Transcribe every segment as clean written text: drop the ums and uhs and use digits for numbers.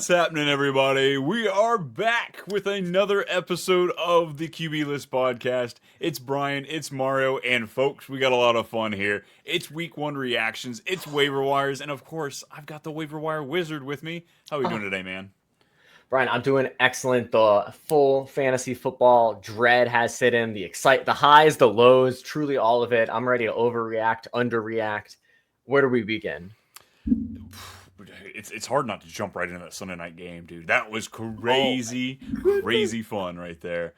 What's happening, everybody? We are back with another episode of the QB List podcast. It's Brian, it's Mario, and folks, we got a lot of fun here. It's week one reactions, it's waiver wires, and of course, I've got the waiver wire wizard with me. How are we doing today, man? Brian, I'm doing excellent. The full fantasy football dread has set in. The highs, the lows, truly all of it. I'm ready to overreact, underreact. Where do we begin? It's hard not to jump right into that Sunday night game, dude. That was crazy, crazy fun right there.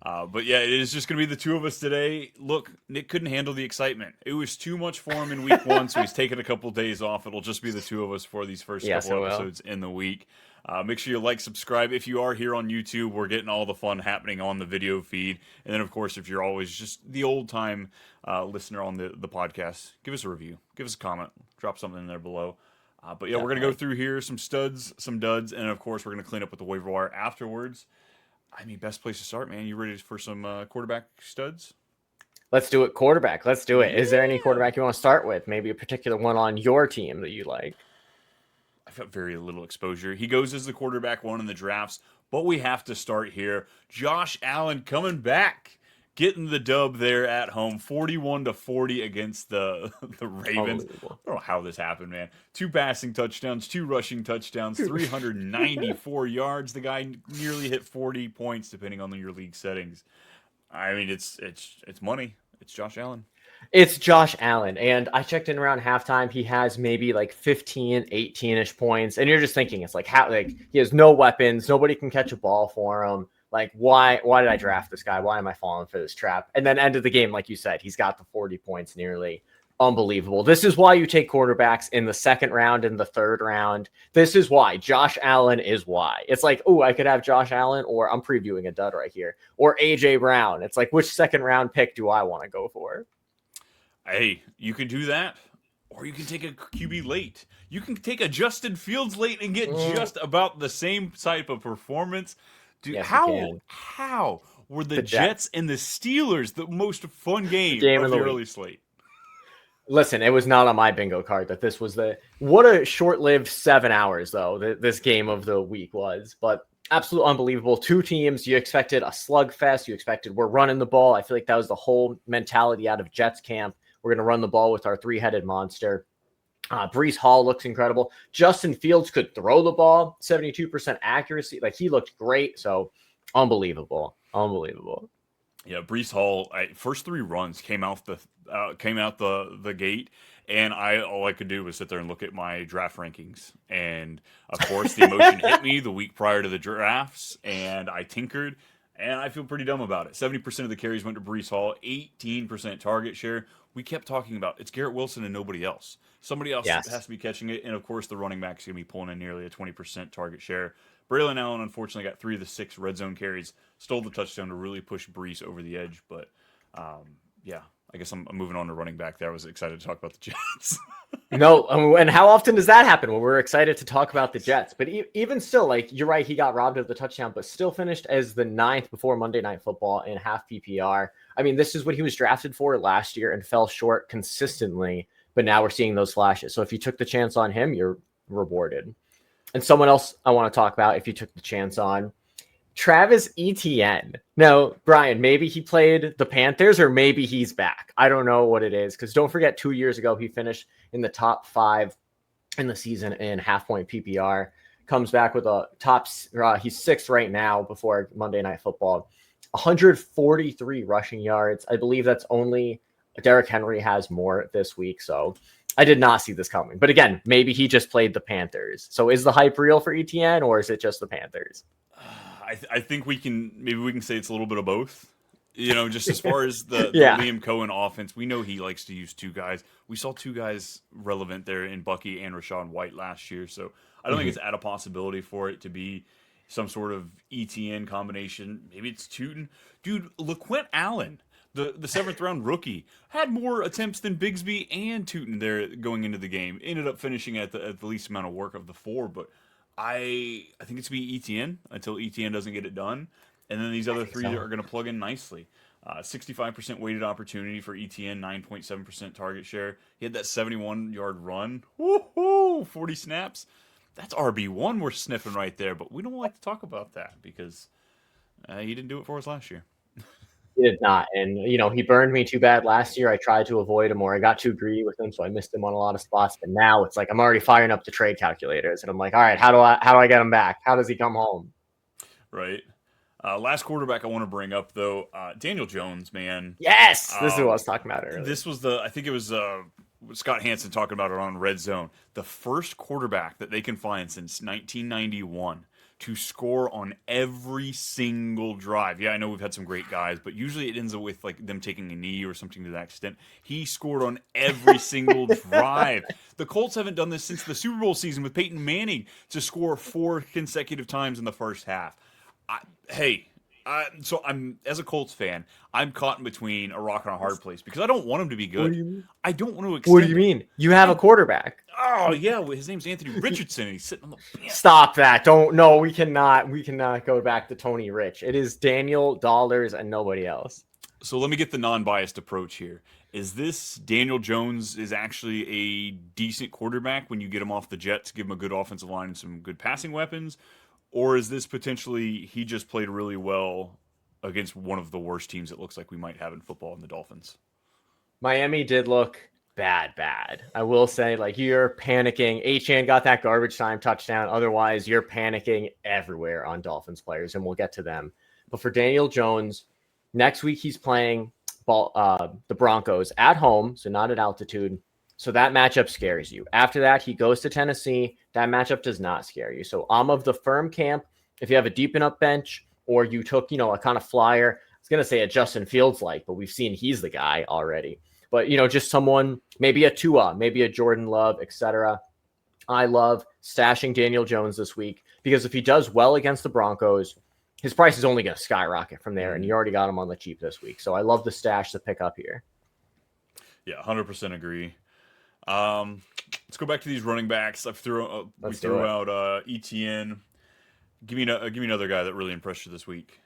But yeah, it is just going to be the two of us today. Look, Nick couldn't handle the excitement. It was too much for him in week one, so he's taking a couple days off. It'll just be the two of us for these first couple episodes in the week. Make sure you like, subscribe. If you are here on YouTube, we're getting all the fun happening on the video feed. And then, of course, if you're always just the old-time listener on the podcast, give us a review. Give us a comment. Drop something in there below. But yeah, we're going to go through here, some studs, some duds, and of course, we're going to clean up with the waiver wire afterwards. I mean, best place to start, man. You ready for some quarterback studs? Let's do it. Quarterback. Let's do it. Yeah. Is there any quarterback you want to start with? Maybe a particular one on your team that you like? I've got very little exposure. He goes as the quarterback one in the drafts, but we have to start here. Josh Allen coming back. Getting the dub there at home, 41-40 against the Ravens. I don't know how this happened, man. 2 passing touchdowns, 2 rushing touchdowns, 394 yards. The guy nearly hit 40 points, depending on your league settings. I mean, it's money. It's Josh Allen. It's Josh Allen, and I checked in around halftime. He has maybe like 15, 18-ish points, and you're just thinking it's like how he has no weapons. Nobody can catch a ball for him. Like, why did I draft this guy? Why am I falling for this trap? And then end of the game, like you said, he's got the 40 points nearly. Unbelievable. This is why you take quarterbacks in the second round and the third round. This is why. Josh Allen is why. It's like, oh, I could have Josh Allen, or I'm previewing a dud right here, or A.J. Brown. It's like, which second round pick do I want to go for? Hey, you can do that, or you can take a QB late. You can take a Justin Fields late and get just about the same type of performance. Dude, yes, how were the Jets and the Steelers the most fun game of the early slate? Listen, it was not on my bingo card that this was what a short-lived 7 hours, though, this game of the week was. But absolutely unbelievable. 2 teams. You expected a slugfest. You expected we're running the ball. I feel like that was the whole mentality out of Jets camp. We're going to run the ball with our 3-headed monster. Breece Hall looks incredible. Justin Fields could throw the ball, 72% accuracy. Like, he looked great. So unbelievable. Yeah, Breece Hall, first 3 runs came out the gate, and all I could do was sit there and look at my draft rankings. And of course, the emotion hit me the week prior to the drafts, and I tinkered, and I feel pretty dumb about it. 70% of the carries went to Breece Hall, 18% target share. We kept talking about it's Garrett Wilson and nobody else. Somebody else has to be catching it, and of course, the running back's going to be pulling in nearly a 20% target share. Braylon Allen, unfortunately, got 3 of the 6 red zone carries, stole the touchdown to really push Breece over the edge. But, yeah, I guess I'm moving on to running back there. I was excited to talk about the Jets. No, and how often does that happen when we're excited to talk about the Jets? But even still, like, you're right, he got robbed of the touchdown, but still finished as the 9th before Monday Night Football in half PPR. I mean, this is what he was drafted for last year and fell short consistently, but now we're seeing those flashes. So if you took the chance on him, you're rewarded. And someone else I want to talk about if you took the chance on, Travis Etienne. No, Brian, maybe he played the Panthers or maybe he's back. I don't know what it is, because don't forget 2 years ago he finished in the top 5 in the season in half-point PPR. Comes back with a top he's 6th right now before Monday Night Football. 143 rushing yards. I believe that's only Derrick Henry has more this week, so I did not see this coming. But again, maybe he just played the Panthers. So is the hype real for ETN, or is it just the Panthers? I think we can say it's a little bit of both. You know, just as far as the Liam Cohen offense, we know he likes to use 2 guys. We saw 2 guys relevant there in Bucky and Rachaad White last year, so I don't think it's out of possibility for it to be some sort of ETN combination. Maybe it's Tootin. Dude, LaQuint Allen, the 7th round rookie, had more attempts than Bigsby and Tootin there going into the game. Ended up finishing at the least amount of work of the 4, but I think it's be ETN until ETN doesn't get it done. And then these other 3 are going to plug in nicely. 65% weighted opportunity for ETN, 9.7% target share. He had that 71-yard run. Woo-hoo! 40 snaps. that's RB1 we're sniffing right there. But we don't like to talk about that because he didn't do it for us last year. He did not. And, he burned me too bad last year. I tried to avoid him, or I got too greedy with him, so I missed him on a lot of spots. But now it's like I'm already firing up the trade calculators, and I'm like, all right, how do I get him back? How does he come home? Right. Last quarterback I want to bring up, though, Daniel Jones, man. Yes! This is what I was talking about earlier. This was I think it was Scott Hansen talking about it on Red Zone. The first quarterback that they can find since 1991 to score on every single drive. Yeah, I know we've had some great guys, but usually it ends up with like them taking a knee or something to that extent. He scored on every single drive. The Colts haven't done this since the Super Bowl season with Peyton Manning to score 4 consecutive times in the first half. So I'm, as a Colts fan, I'm caught in between a rock and a hard place because I don't want him to be good. What do you mean? I don't want to extend What do you mean? You have a quarterback. Oh yeah, well, his name's Anthony Richardson, and he's sitting on the bench. Stop that! We cannot go back to Tony Rich. It is Daniel Dollars and nobody else. So let me get the non-biased approach here. Is this Daniel Jones is actually a decent quarterback when you get him off the Jets, give him a good offensive line and some good passing weapons? Or is this potentially he just played really well against one of the worst teams it looks like we might have in football in the Dolphins? Miami did look bad. I will say, like, you're panicking. Achane got that garbage time touchdown. Otherwise, you're panicking everywhere on Dolphins players, and we'll get to them. But for Daniel Jones, next week he's playing the Broncos at home, so not at altitude. So that matchup scares you. After that, he goes to Tennessee. That matchup does not scare you. So I'm of the firm camp. If you have a deep enough bench or you took, a kind of flyer, I was going to say a Justin Fields like, but we've seen he's the guy already. But, just someone, maybe a Tua, maybe a Jordan Love, etc. I love stashing Daniel Jones this week because if he does well against the Broncos, his price is only going to skyrocket from there. And you already got him on the cheap this week. So I love the stash to pick up here. Yeah, 100% agree. Let's go back to these running backs. We threw out ETN. Give me another guy that really impressed you this week.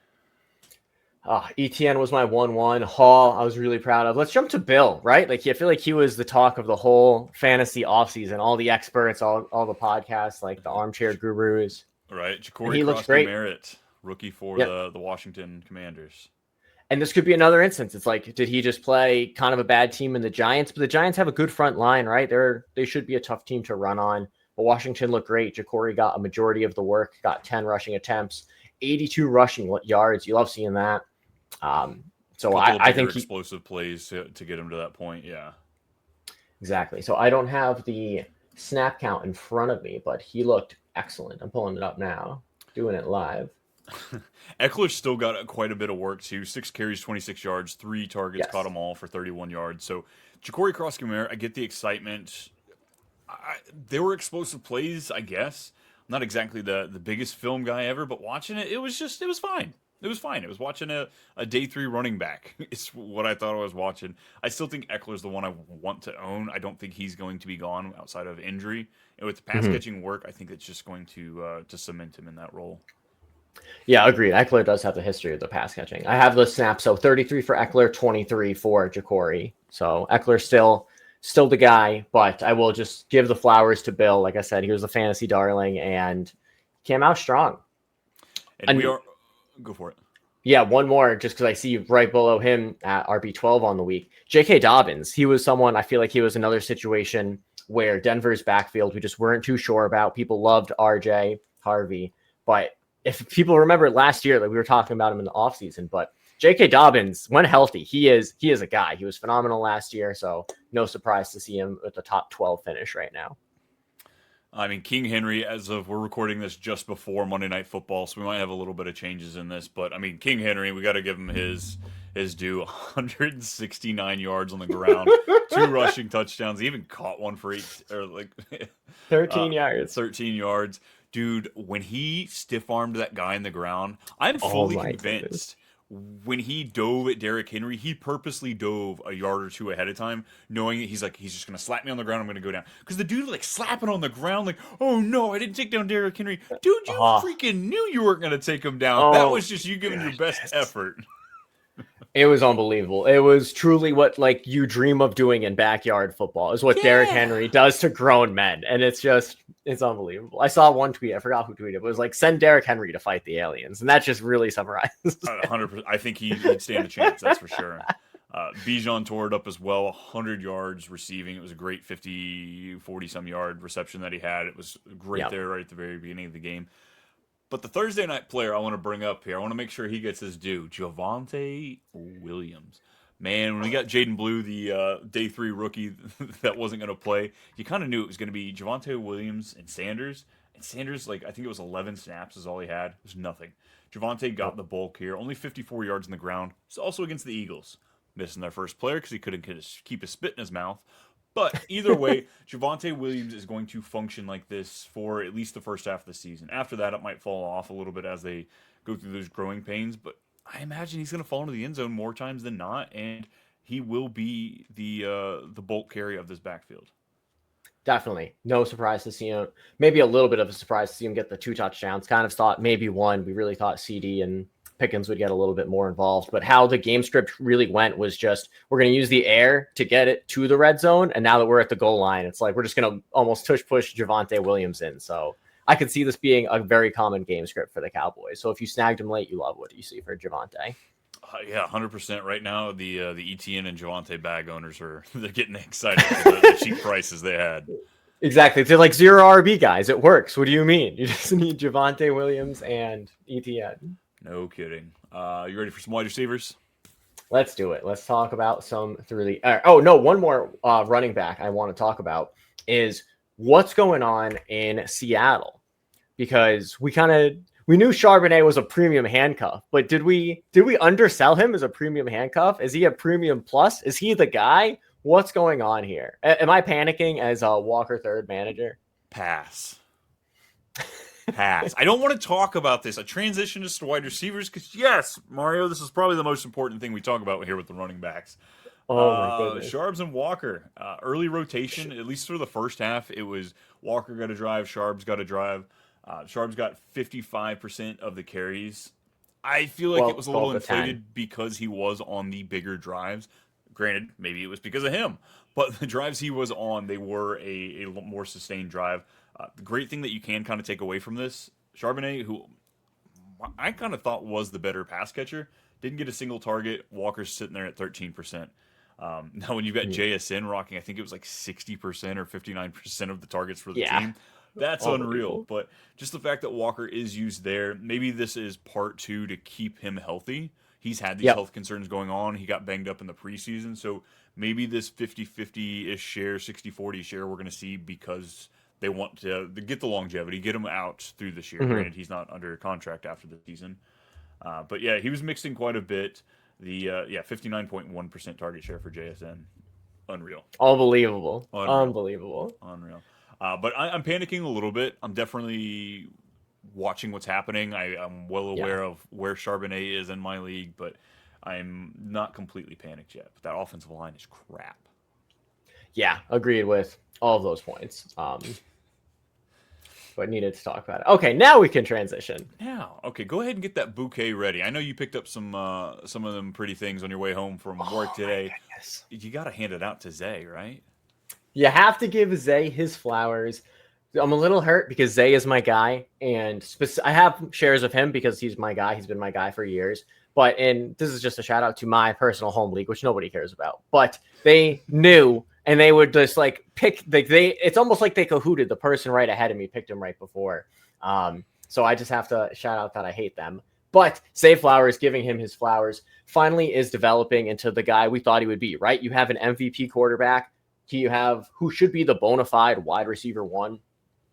ETN was my 1-1. Hall, I was really proud of. Let's jump to Bill, right? Like, I feel like he was the talk of the whole fantasy offseason. All the experts, all the podcasts, like the armchair gurus. Right, Ja'Cory Cross-Merritt, rookie for the Washington Commanders. And this could be another instance. It's like, did he just play kind of a bad team in the Giants? But the Giants have a good front line, right? They should be a tough team to run on. But Washington looked great. Ja'Cory got a majority of the work, got 10 rushing attempts, 82 rushing yards. You love seeing that. So I think explosive plays to get him to that point. Yeah, exactly. So I don't have the snap count in front of me, but he looked excellent. I'm pulling it up now, doing it live. Eckler still got quite a bit of work too. 6 carries, 26 yards, 3 targets, yes. Caught them all for 31 yards. So Ja'Cory Cross-Merritt, I get the excitement. They were explosive plays, I guess. I'm not exactly the biggest film guy ever, but watching it, it was fine. It was fine. It was watching a day 3 running back. It's what I thought I was watching. I still think Eckler's the one I want to own. I don't think he's going to be gone outside of injury. And with the pass catching work, I think it's just going to cement him in that role. Yeah, agreed. Eckler does have the history of the pass catching. I have the snap. So 33 for Eckler, 23 for Ja'Cory. So Eckler still the guy, but I will just give the flowers to Bill. Like I said, he was a fantasy darling and came out strong. And we are go for it. Yeah, one more, just because I see right below him at RB12 on the week. J.K. Dobbins. He was someone, I feel like he was another situation where Denver's backfield, we just weren't too sure about. People loved RJ Harvey, but if people remember last year, like we were talking about him in the offseason, but J.K. Dobbins, when healthy, he is a guy. He was phenomenal last year, so no surprise to see him at the top 12 finish right now. I mean, King Henry, as of we're recording this just before Monday Night Football, so we might have a little bit of changes in this. But, I mean, King Henry, we got to give him his due. 169 yards on the ground, 2 rushing touchdowns. He even caught one for 13 yards. 13 yards. Dude, when he stiff-armed that guy in the ground, I'm fully convinced when he dove at Derrick Henry, he purposely dove a yard or two ahead of time, knowing that he's just going to slap me on the ground, I'm going to go down. Because the dude, slapping on the ground, oh, no, I didn't take down Derrick Henry. Dude, you freaking knew you weren't going to take him down. That was just you giving your best effort. It was unbelievable. It was truly what like you dream of doing in backyard football is what Derrick Henry does to grown men. And it's unbelievable. I saw one tweet. I forgot who tweeted it. It was like, send Derrick Henry to fight the aliens. And that just really summarizes. 100%. I think he'd stand a chance. That's for sure. Bijan tore it up as well, 100 yards receiving. It was a great 40-some yard reception that he had. It was great there right at the very beginning of the game. But the Thursday night player I want to bring up here, I want to make sure he gets his due. Javonte Williams. Man, when we got Jaden Blue, the day 3 rookie that wasn't going to play, you kind of knew it was going to be Javonte Williams and Sanders. And Sanders, I think it was 11 snaps is all he had. It was nothing. Javonte got the bulk here. Only 54 yards on the ground. It's also against the Eagles. Missing their first player because he couldn't keep a spit in his mouth. But either way, Javonte Williams is going to function like this for at least the first half of the season. After that, it might fall off a little bit as they go through those growing pains. But I imagine he's going to fall into the end zone more times than not, and he will be the bulk carry of this backfield. Definitely. No surprise to see him. Maybe a little bit of a surprise to see him get the 2 touchdowns. Kind of thought maybe 1. We really thought CD and Pickens would get a little bit more involved, but how the game script really went was just, we're going to use the air to get it to the red zone. And now that we're at the goal line, it's like, we're just going to almost push Javonte Williams in. So I could see this being a very common game script for the Cowboys. So if you snagged him late, you love what you see for Javonte. Yeah, 100% right now. The ETN and Javonte bag owners they're getting excited for the cheap prices they had. Exactly. They're like 0 RB guys. It works. What do you mean? You just need Javonte Williams and ETN. No kidding. You ready for some wide receivers? Let's do it. Let's talk about some through the. Oh no, one more running back I want to talk about is what's going on in Seattle, because we knew Charbonnet was a premium handcuff, but did we undersell him as a premium handcuff? Is he a premium plus? Is he the guy? What's going on here? Am I panicking as a Walker third manager? Pass. I don't want to talk about this. I transition just to wide receivers because, yes, Mario, this is probably the most important thing we talk about here with the running backs. Oh, my goodness. Sharps and Walker. Early rotation, at least for the first half, it was Walker got to drive, Sharps got to drive. Sharps got 55% of the carries. I feel like it was a little inflated because he was on the bigger drives. Granted, maybe it was because of him. But the drives he was on, they were a more sustained drive. The great thing that you can kind of take away from this, Charbonnet, who I kind of thought was the better pass catcher, didn't get a single target. Walker's sitting there at 13%. Now, when you've got JSN rocking, I think it was like 60% or 59% of the targets for the team. That's unreal. But just the fact that Walker is used there, maybe this is part 2 to keep him healthy. He's had these health concerns going on. He got banged up in the preseason. So maybe this 50-50-ish share, 60-40 share we're going to see because they want to get the longevity, get him out through this year. Granted, he's not under contract after the season. But yeah, he was mixing quite a bit. The 59.1% target share for JSN. Unreal. Unbelievable. Unreal. Unreal. But I'm panicking a little bit. I'm definitely watching what's happening. I'm well aware of where Charbonnet is in my league, but I'm not completely panicked yet. But that offensive line is crap. Yeah, agreed with all of those points. But needed to talk about it. Okay, now we can transition. Okay, go ahead and get that bouquet ready. I know you picked up some of them pretty things on your way home from work today. You got to hand it out to Zay, right? You have to give Zay his flowers. I'm a little hurt because Zay is my guy, and I have shares of him because he's my guy. He's been my guy for years. And this is just a shout out to my personal home league, which nobody cares about. But they knew, and they would just like pick. It's almost like they cahooted. The person right ahead of me picked him right before. So I just have to shout out that I hate them. But Zay Flowers, giving him his flowers, finally is developing into the guy we thought he would be. Right? You have an MVP quarterback. You have who should be the bona fide wide receiver 1.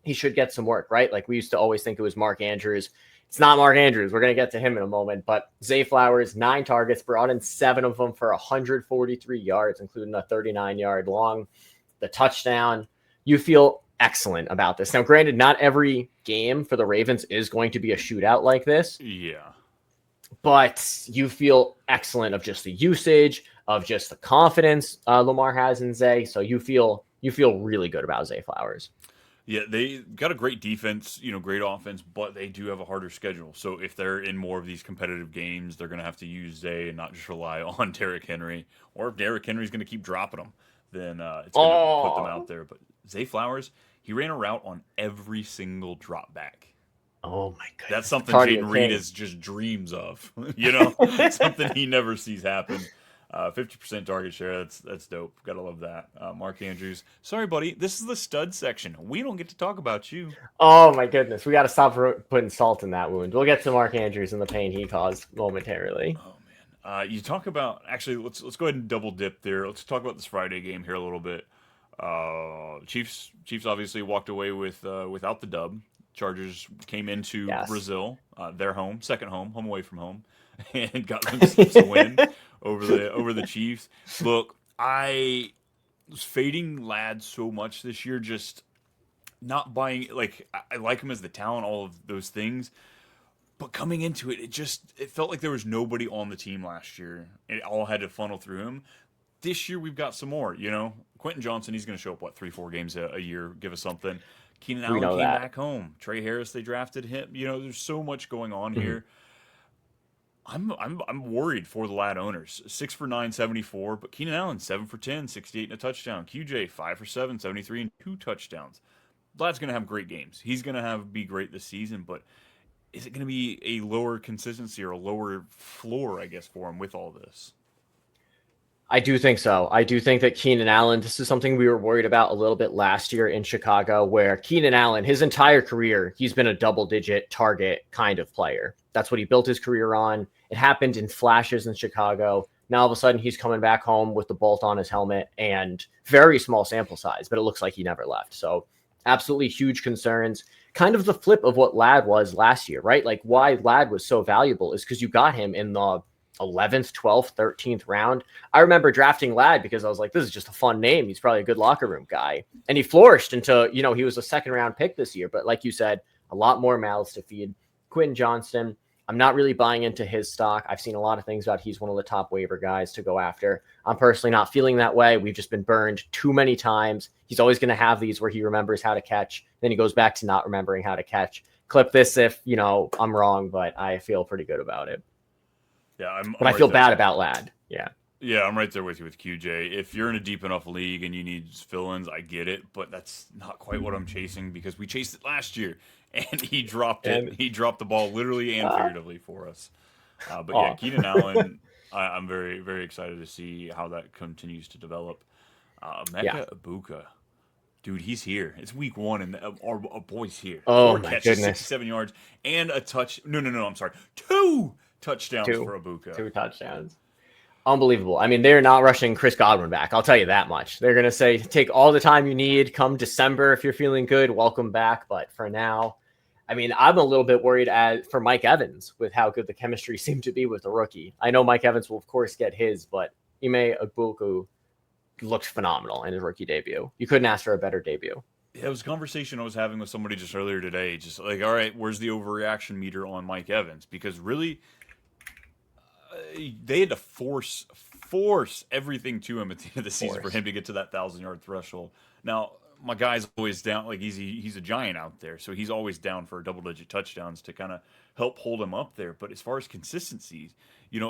He should get some work, right? Like we used to always think it was Mark Andrews. It's not Mark Andrews. We're going to get to him in a moment. But Zay Flowers, 9 targets, brought in 7 of them for 143 yards, including a 39-yard long. The touchdown. You feel excellent about this. Now, granted, not every game for the Ravens is going to be a shootout like this. Yeah. But you feel excellent of just the usage, of just the confidence Lamar has in Zay. So you feel really good about Zay Flowers. Yeah, they got a great defense, great offense, but they do have a harder schedule. So if they're in more of these competitive games, they're going to have to use Zay and not just rely on Derrick Henry. Or if Derrick Henry's going to keep dropping them, then it's going to put them out Oh, there. But Zay Flowers, he ran a route on every single drop back. oh my That's goodness, the something cardio Jaden Reed king. is just dreams of, something he never sees happen. 50% target share. That's dope. Gotta love that. Mark Andrews. Sorry, buddy. This is the stud section. We don't get to talk about you. Oh my goodness, we got to stop putting salt in that wound. We'll get to Mark Andrews and the pain he caused momentarily. Oh man. You talk about actually. Let's go ahead and double dip there. Let's talk about this Friday game here a little bit. Chiefs obviously walked away with without the dub. Chargers came into Yes. Brazil, their home, second home away from home, and got themselves a win over the Chiefs. Look, I was fading Ladd so much this year, just not buying. Like I like him as the talent, all of those things, but coming into it, it felt like there was nobody on the team last year. It all had to funnel through him. This year we've got some more. Quentin Johnson, he's going to show up 3-4 games a year, give us something. Keenan We Allen know came that. back home. Trey Harris, they drafted him. There's so much going on Mhm. here. I'm worried for the Lad owners. 6 for 9, 74, but Keenan Allen 7 for 10, 68 and a touchdown. QJ 5 for 7, 73 and 2 touchdowns. Lad's going to have great games. He's going to be great this season, but is it going to be a lower consistency or a lower floor, I guess, for him with all this? I do think so. I do think that Keenan Allen, this is something we were worried about a little bit last year in Chicago, where Keenan Allen, his entire career, he's been a double-digit target kind of player. That's what he built his career on. It happened in flashes in Chicago. Now all of a sudden he's coming back home with the bolt on his helmet and very small sample size, but it looks like he never left. So absolutely huge concerns. Kind of the flip of what Ladd was last year, right? Like why Ladd was so valuable is because you got him in the 11th, 12th, 13th round. I remember drafting Ladd because I was like, this is just a fun name. He's probably a good locker room guy. And he flourished into, he was a second round pick this year. But like you said, a lot more mouths to feed. Quentin Johnston, I'm not really buying into his stock. I've seen a lot of things about he's one of the top waiver guys to go after. I'm personally not feeling that way. We've just been burned too many times. He's always going to have these where he remembers how to catch. Then he goes back to not remembering how to catch. Clip this if, I'm wrong, but I feel pretty good about it. Yeah, I'm But I right feel there. bad about Ladd. Yeah. Yeah, I'm right there with you with QJ. If you're in a deep enough league and you need fill-ins, I get it, but that's not quite what I'm chasing because we chased it last year and he dropped it. And He dropped the ball literally and figuratively for us. But yeah, oh, Keenan Allen, I'm very, very excited to see how that continues to develop. yeah. Mecca Ibuka, dude, he's here. It's week 1 and our boy's here. Oh 4 my catches, goodness. 67 yards, and a touch. No, I'm sorry. 2 touchdowns Two. for Ibuka. Two touchdowns. Unbelievable. I mean, they're not rushing Chris Godwin back. I'll tell you that much. They're going to say, take all the time you need. Come December, if you're feeling good, welcome back. But for now, I mean, I'm a little bit worried for Mike Evans with how good the chemistry seemed to be with the rookie. I know Mike Evans will, of course, get his, but Ime Ogbuku looked phenomenal in his rookie debut. You couldn't ask for a better debut. Yeah, it was a conversation I was having with somebody just earlier today. Just like, all right, where's the overreaction meter on Mike Evans? Because really, they had to force everything to him at the end of the season for him to get to that 1,000-yard threshold. Now, my guy's always down. Like he's a giant out there, so he's always down for double-digit touchdowns to kind of help hold him up there. But as far as consistency,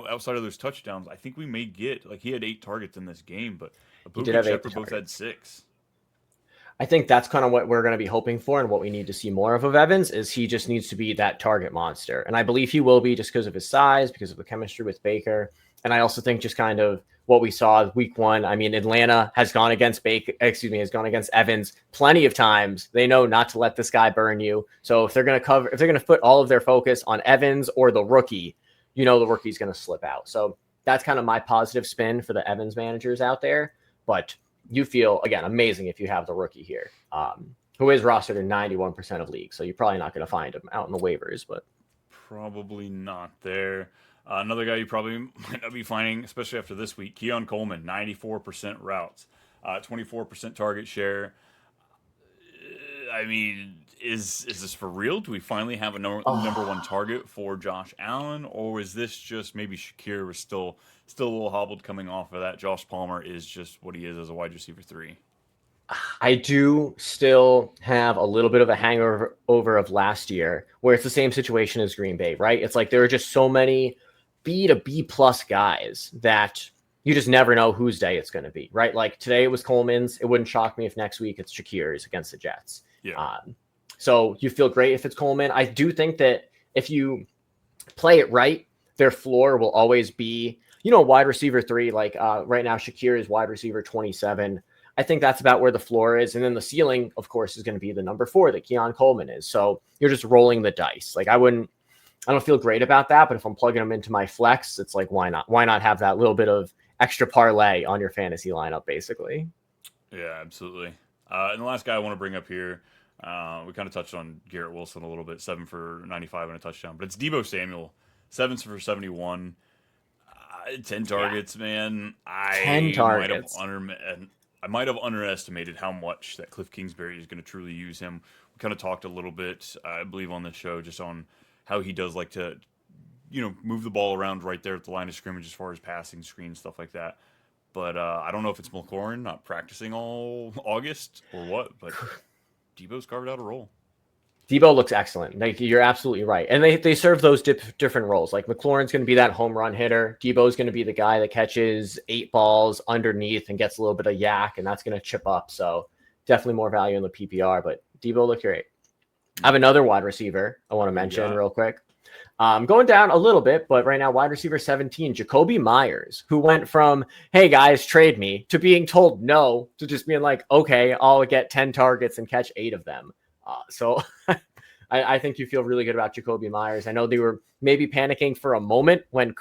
outside of those touchdowns, I think we may get like he had 8 targets in this game, but He did Abuka and have 8 Shepard both had targets. 6. I think that's kind of what we're going to be hoping for and what we need to see more of Evans is he just needs to be that target monster. And I believe he will be just because of his size, because of the chemistry with Baker. And I also think just kind of what we saw week 1. I mean, Atlanta has gone against Evans plenty of times. They know not to let this guy burn you. So if they're going to put all of their focus on Evans or the rookie, the rookie's going to slip out. So that's kind of my positive spin for the Evans managers out there. But you feel, again, amazing if you have the rookie here, who is rostered in 91% of leagues. So you're probably not going to find him out in the waivers, but Probably not there. Another guy you probably might not be finding, especially after this week, Keon Coleman, 94% routes, 24% target share. I mean, is this for real? Do we finally have a number one target for Josh Allen, or is this just maybe Shakir was still a little hobbled coming off of that? Josh Palmer is just what he is as a wide receiver 3. I do still have a little bit of a hangover of last year where it's the same situation as Green Bay, right? It's like there are just so many B to B plus guys that you just never know whose day it's going to be, right? Like today it was Coleman's. It wouldn't shock me if next week it's Shakir's against the Jets. Yeah. So you feel great if it's Coleman. I do think that if you play it right, their floor will always be, wide receiver 3. Like right now, Shakir is wide receiver 27. I think that's about where the floor is. And then the ceiling, of course, is going to be the number 4 that Keon Coleman is. So you're just rolling the dice. Like I don't feel great about that, but if I'm plugging them into my flex, it's like, why not? Why not have that little bit of extra parlay on your fantasy lineup, basically? Yeah, absolutely. And the last guy I want to bring up here, we kind of touched on Garrett Wilson a little bit, 7 for 95 and a touchdown, but it's Deebo Samuel, 7 for 71, 10 targets, man. 10 targets. I might have underestimated how much that Cliff Kingsbury is going to truly use him. We kind of talked a little bit, I believe, on the show just on how he does like to, move the ball around right there at the line of scrimmage as far as passing screens, stuff like that. But I don't know if it's McLaurin not practicing all August or what, but Debo's carved out a role. Debo looks excellent. Like you're absolutely right. And they serve those different roles. Like McLaurin's going to be that home run hitter. Debo's going to be the guy that catches 8 balls underneath and gets a little bit of yak, and that's going to chip up. So definitely more value in the PPR, but Debo looked great. I have another wide receiver I want to mention real quick. Going down a little bit, but right now, wide receiver 17, Jacoby Myers, who went from, hey guys, trade me, to being told no, to just being like, okay, I'll get 10 targets and catch 8 of them. So I think you feel really good about Jacoby Myers. I know they were maybe panicking for a moment when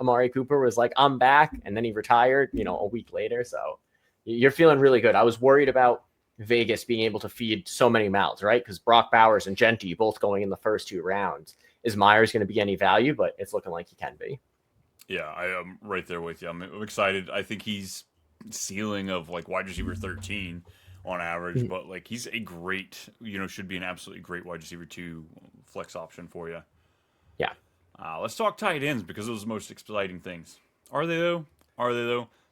Amari Cooper was like, I'm back. And then he retired, a week later. So you're feeling really good. I was worried about Vegas being able to feed so many mouths, right? Because Brock Bowers and Genty both going in the first 2 rounds. Is Myers going to be any value? But it's looking like he can be. Yeah, I am right there with you. I'm excited. I think he's ceiling of like wide receiver 13 on average, but like he's a great, should be an absolutely great wide receiver 2 flex option for you. Yeah. Let's talk tight ends because those are the most exciting things. Are they though?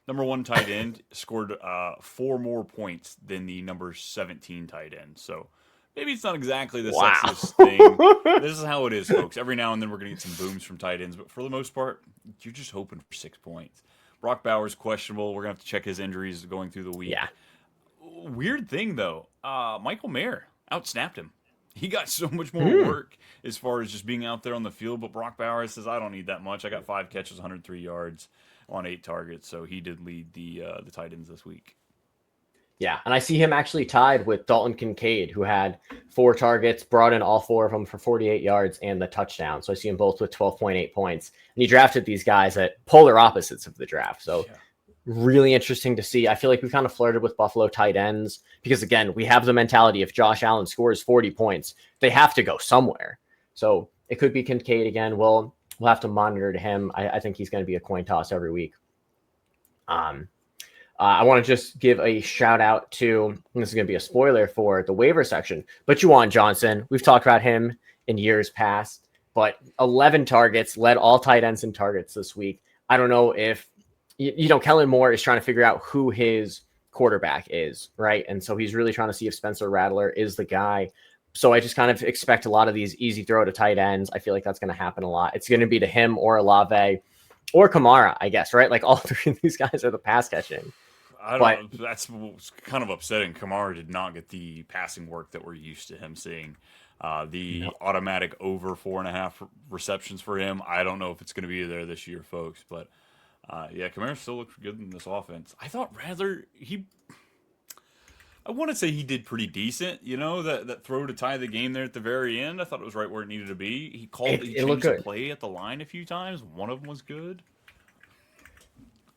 Number 1 tight end scored 4 more points than the number 17 tight end. So maybe it's not exactly the sexiest thing. This is how it is, folks. Every now and then we're going to get some booms from tight ends, but for the most part, you're just hoping for 6 points. Brock Bowers questionable. We're going to have to check his injuries going through the week. Yeah. Weird thing, though. Michael Mayer outsnapped him. He got so much more work as far as just being out there on the field, but Brock Bowers says, I don't need that much. I got 5 catches, 103 yards on 8 targets, so he did lead the tight ends this week. Yeah, and I see him actually tied with Dalton Kincaid, who had 4 targets, brought in all 4 of them for 48 yards and the touchdown. So I see them both with 12.8 points. And he drafted these guys at polar opposites of the draft. So really interesting to see. I feel like we kind of flirted with Buffalo tight ends because, again, we have the mentality if Josh Allen scores 40 points, they have to go somewhere. So it could be Kincaid again. We'll have to monitor to him. I think he's going to be a coin toss every week. I want to just give a shout out to, and this is going to be a spoiler for the waiver section, but Juwan Johnson. We've talked about him in years past, but 11 targets, led all tight ends in targets this week. I don't know if, Kellen Moore is trying to figure out who his quarterback is, right? And so he's really trying to see if Spencer Rattler is the guy. So I just kind of expect a lot of these easy throw to tight ends. I feel like that's going to happen a lot. It's going to be to him or Olave or Kamara, I guess, right? Like all 3 of these guys are the pass catching. I don't know. That's kind of upsetting. Kamara did not get the passing work that we're used to him seeing. Automatic over 4.5 receptions for him. I don't know if it's going to be there this year, folks. But Kamara still looks good in this offense. I thought Rattler, I want to say he did pretty decent. That throw to tie the game there at the very end. I thought it was right where it needed to be. He changed the play at the line a few times. One of them was good.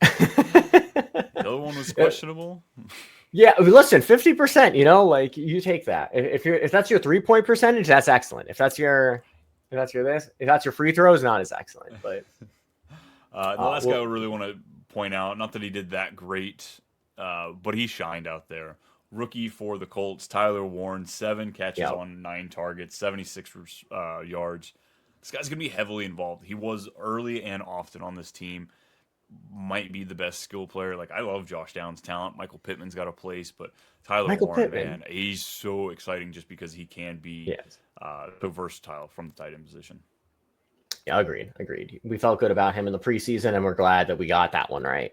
The other one was questionable. Yeah, listen, 50%. Like you take that. If that's your 3-point percentage, that's excellent. If that's your free throws, not as excellent. But the last guy I really want to point out, not that he did that great, but he shined out there. Rookie for the Colts, Tyler Warren, 7 catches on 9 targets, 76 yards. This guy's gonna be heavily involved. He was early and often on this team. might be the best skill player. Like, I love Josh Downs' talent. Michael Pittman's got a place, but Tyler Michael Warren, Pittman. man, he's so exciting just because he can be Yes. so versatile from the tight end position. Yeah, agreed. We felt good about him in the preseason, and we're glad that we got that one right.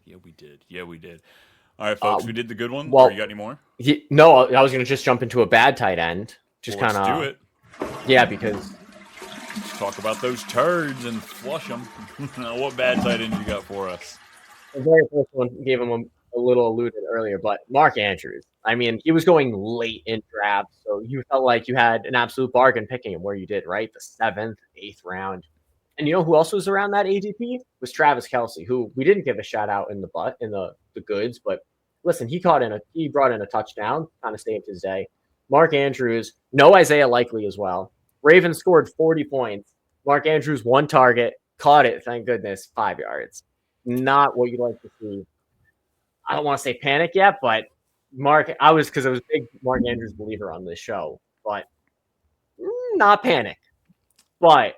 Yeah, we did. All right, folks, we did the good one. You got any more? No, I was going to just jump into a bad tight end. Just kind of do it. Yeah, because let's talk about those turds and flush them. What bad tight end you got for us? The very first one gave him a little alluded earlier, but Mark Andrews. I mean, he was going late in drafts, so you felt like you had an absolute bargain picking him where you did, right? The 7th, 8th round. And you know who else was around that ADP? Was Travis Kelce, who we didn't give a shout out in the goods, but listen, he brought in a touchdown, kind of saved his day. Mark Andrews, no Isaiah Likely as well. Ravens scored 40 points. Mark Andrews, 1 target, caught it, thank goodness, 5 yards. Not what you like to see. I don't want to say panic yet, but I was a big Mark Andrews believer on this show, but not panic. But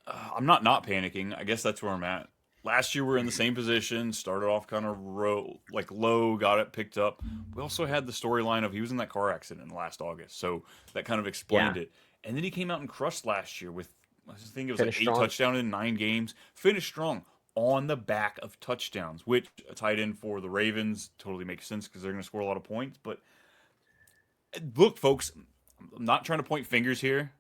I'm not panicking. I guess that's where I'm at. Last year we were in the same position, started off kind of low, got it picked up. We also had the storyline of he was in that car accident last August, so that kind of explained it. And then he came out and crushed last year with, I think it was like 8 touchdowns in 9 games. Finished strong on the back of touchdowns, which a tight end for the Ravens totally makes sense because they're going to score a lot of points. But look, folks, I'm not trying to point fingers here.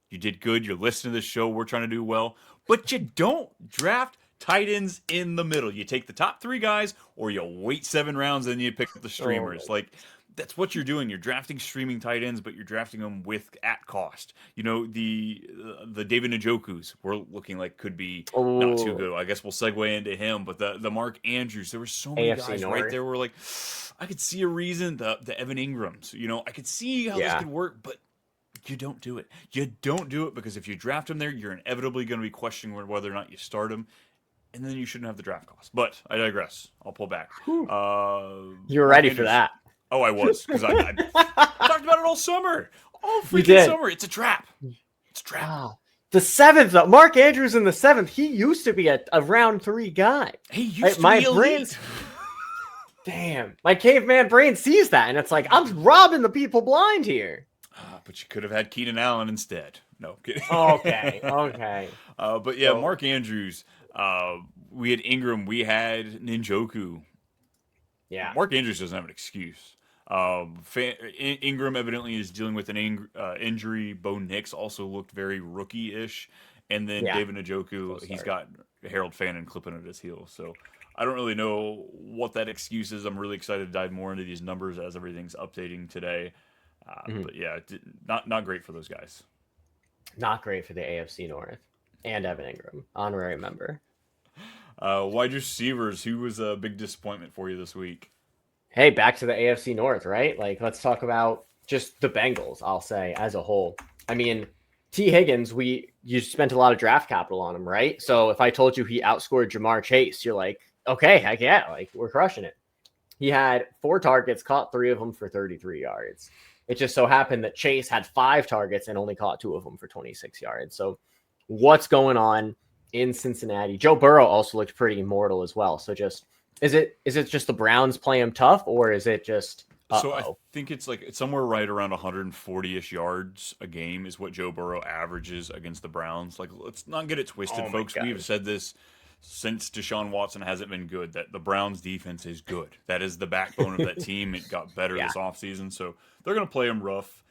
You did good. You're listening to this show. We're trying to do well. But you don't draft tight ends in the middle. You take the top 3 guys, or you wait 7 rounds and you pick up the streamers. That's what you're doing. You're drafting streaming tight ends, but you're drafting them at cost. You know, the David Njoku's we're looking like could be not too good. I guess we'll segue into him. But the Mark Andrews, there were so many AFC guys North. right there where like I could see a reason. The Evan Ingrams, you know, I could see how this could work, but you don't do it. You don't do it because if you draft him there, you're inevitably going to be questioning whether or not you start him. And then you shouldn't have the draft cost. But I digress. I'll pull back. You were ready for that. Oh, I was. Because I talked about it all summer. All freaking summer. It's a trap. It's a trap. Wow. The 7th, though. Mark Andrews in the 7th. He used to be a round 3 guy. He used to be elite. Damn. My caveman brain sees that. And it's like, I'm robbing the people blind here. But you could have had Keenan Allen instead. No, kidding. Okay. But yeah, Mark Andrews. We had Ingram. We had Njoku. Yeah. Mark Andrews doesn't have an excuse. Ingram evidently is dealing with an injury. Bo Nix also looked very rookie-ish. And then David Njoku, he's got Harold Fannin clipping at his heels. So I don't really know what that excuse is. I'm really excited to dive more into these numbers as everything's updating today. But yeah, not great for those guys. Not great for the AFC North and Evan Ingram, honorary member. Wide receivers, who was a big disappointment for you this week? Hey, back to the AFC North, right? Like, let's talk about just the Bengals, I'll say, as a whole. I mean, T. Higgins, you spent a lot of draft capital on him, right? So if I told you he outscored Jamar Chase, you're like, okay, heck yeah, like, we're crushing it. He had 4 targets, caught 3 of them for 33 yards. It just so happened that Chase had 5 targets and only caught 2 of them for 26 yards. So what's going on in Cincinnati? Joe Burrow also looked pretty immortal as well. So just is it just the Browns play him tough, or is it just So I think it's somewhere right around 140-ish yards a game is what Joe Burrow averages against the Browns. Like, let's not get it twisted, folks. We have said this since Deshaun Watson hasn't been good, that the Browns defense is good. That is the backbone of that team. It got better this offseason, so they're going to play him rough.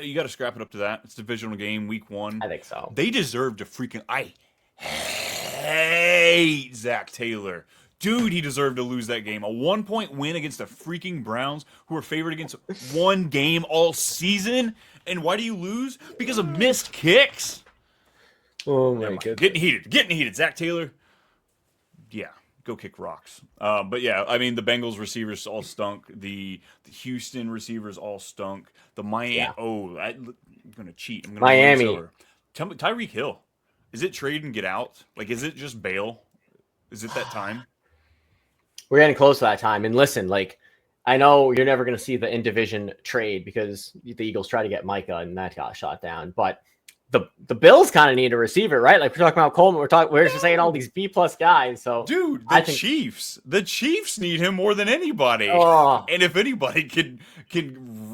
You got to scrap it up to that. It's a divisional game, week 1. I think so. They deserve to freaking... I hate Zach Taylor. Dude, he deserved to lose that game. A 1-point win against the freaking Browns, who were favored against 1 game all season. And why do you lose? Because of missed kicks. Oh, my goodness. Getting heated. Zach Taylor, yeah, go kick rocks. But, yeah, I mean, the Bengals receivers all stunk. The Houston receivers all stunk. The Miami, I'm going to cheat. I'm going to Miami. Tell me, Tyreek Hill, is it trade and get out? Like, is it just bail? Is it that time? We're getting close to that time. And listen, like, I know you're never going to see the in-division trade because the Eagles try to get Micah and that got shot down. But the Bills kind of need a receiver, right? Like we're talking about Coleman, we're just saying all these B+ guys. So dude, I think the Chiefs need him more than anybody. Oh, And if anybody can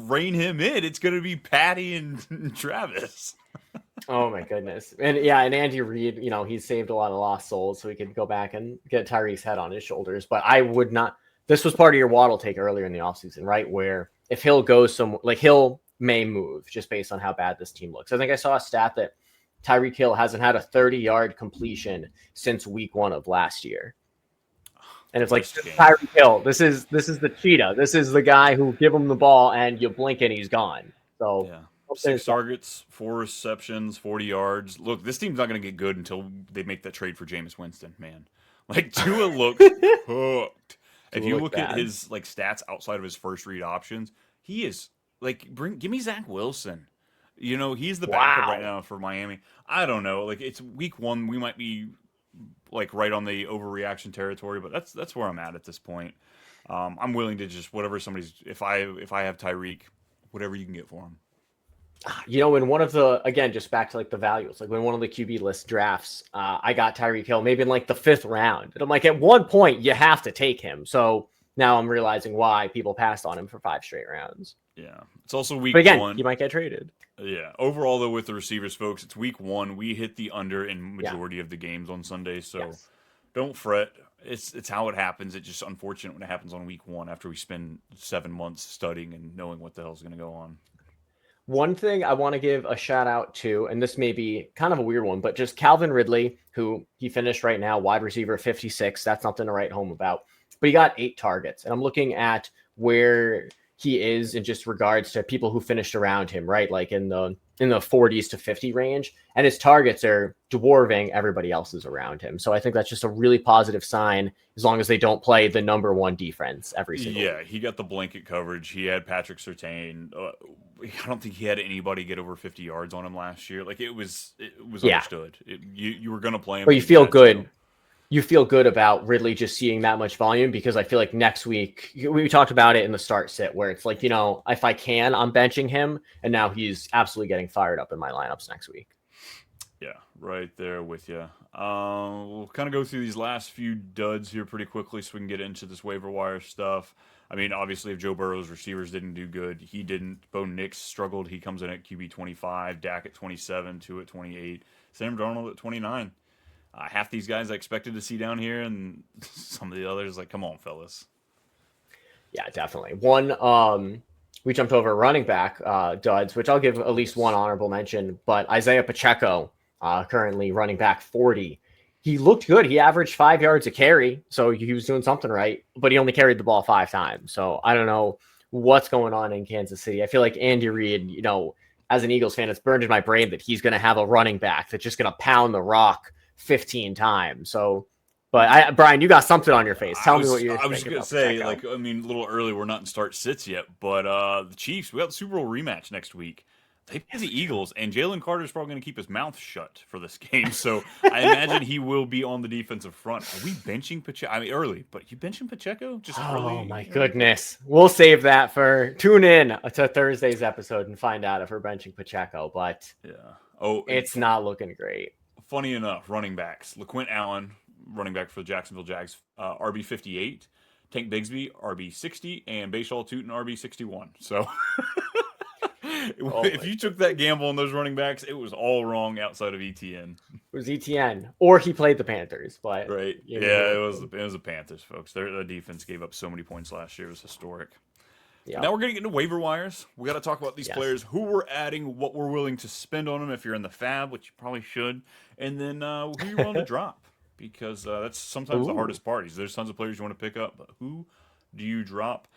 rein him in, it's going to be Patty and Travis. oh my goodness. And yeah, and Andy Reid, he saved a lot of lost souls so he could go back and get Tyreek's head on his shoulders. But I would not. This was part of your Waddle take earlier in the offseason, right? Where if Hill goes Hill may move just based on how bad this team looks. I think I saw a stat that Tyreek Hill hasn't had a 30-yard completion since week 1 of last year. And it's like Tyreek Hill. This is the cheetah. This is the guy who give him the ball and you blink and he's gone. So yeah. 6 targets, 4 receptions, 40 yards. Look, this team's not going to get good until they make that trade for Jameis Winston, man. Like Tua looks hooked. If you look at his stats outside of his first read options, he is give me Zach Wilson. He's the backup right now for Miami. I don't know. It's week 1. We might be right on the overreaction territory, but that's where I'm at this point. I'm willing to just whatever somebody's. If I have Tyreek, whatever you can get for him. In one of the, again, just back to the values, when one of the QB list drafts, I got Tyreek Hill maybe in the 5th round. And I'm at one point you have to take him. So now I'm realizing why people passed on him for 5 straight rounds. Yeah. It's also week 1. You might get traded. Yeah. Overall, though, with the receivers, folks, it's week 1. We hit the under in majority of the games on Sunday. So don't fret. It's how it happens. It's just unfortunate when it happens on week 1 after we spend 7 months studying and knowing what the hell's going to go on. One thing I want to give a shout out to, and this may be kind of a weird one, but just Calvin Ridley, who he finished right now, wide receiver 56. That's nothing to write home about. But he got 8 targets. And I'm looking at where he is in just regards to people who finished around him, right? In the 40s to 50 range. And his targets are dwarving everybody else's around him. So I think that's just a really positive sign as long as they don't play the number 1 defense every single week. He got the blanket coverage. He had Patrick Surtain. I don't think he had anybody get over 50 yards on him last year. It was understood. You were going to play him. But you feel good. You feel good about Ridley just seeing that much volume because I feel like next week, we talked about it in the start sit where it's if I can, I'm benching him. And now he's absolutely getting fired up in my lineups next week. Yeah, right there with you. We'll kind of go through these last few duds here pretty quickly so we can get into this waiver wire stuff. I mean, obviously, if Joe Burrow's receivers didn't do good, he didn't. Bo Nix struggled. He comes in at QB 25, Dak at 27, 2 at 28, Sam Darnold at 29. Half these guys I expected to see down here, and some of the others, come on, fellas. Yeah, definitely. We jumped over running back duds, which I'll give at least one honorable mention, but Isaiah Pacheco, currently running back 40. He looked good. He averaged 5 yards a carry, so he was doing something right, but he only carried the ball 5 times. So I don't know what's going on in Kansas City. I feel like Andy Reid, as an Eagles fan, it's burned in my brain that he's going to have a running back that's just going to pound the rock 15 times. So, but Brian, you got something on your face. Tell me what you're thinking. I was going to say, a little early, we're not in start sits yet, but the Chiefs, we got the Super Bowl rematch next week. They play the Eagles, and Jalen Carter's probably going to keep his mouth shut for this game. So I imagine he will be on the defensive front. Are we benching Pacheco? I mean, early, but you benching Pacheco? Just early? Oh, my goodness. We'll save that tune in to Thursday's episode and find out if we're benching Pacheco. But it's not looking great. Funny enough, running backs. LaQuint Allen, running back for the Jacksonville Jags, RB 58. Tank Bigsby, RB 60. And Bashaw Tootin, RB 61. So... if you took that gamble on those running backs, it was all wrong outside of ETN. It was ETN, or he played the Panthers, but right, it was the Panthers, folks. Their defense gave up so many points last year; it was historic. Yeah. Now we're going to get into waiver wires. We got to talk about these players, who we're adding, what we're willing to spend on them if you're in the FAAB, which you probably should, and then who you're willing to drop, because that's sometimes the hardest part. There's tons of players you want to pick up, but who do you drop?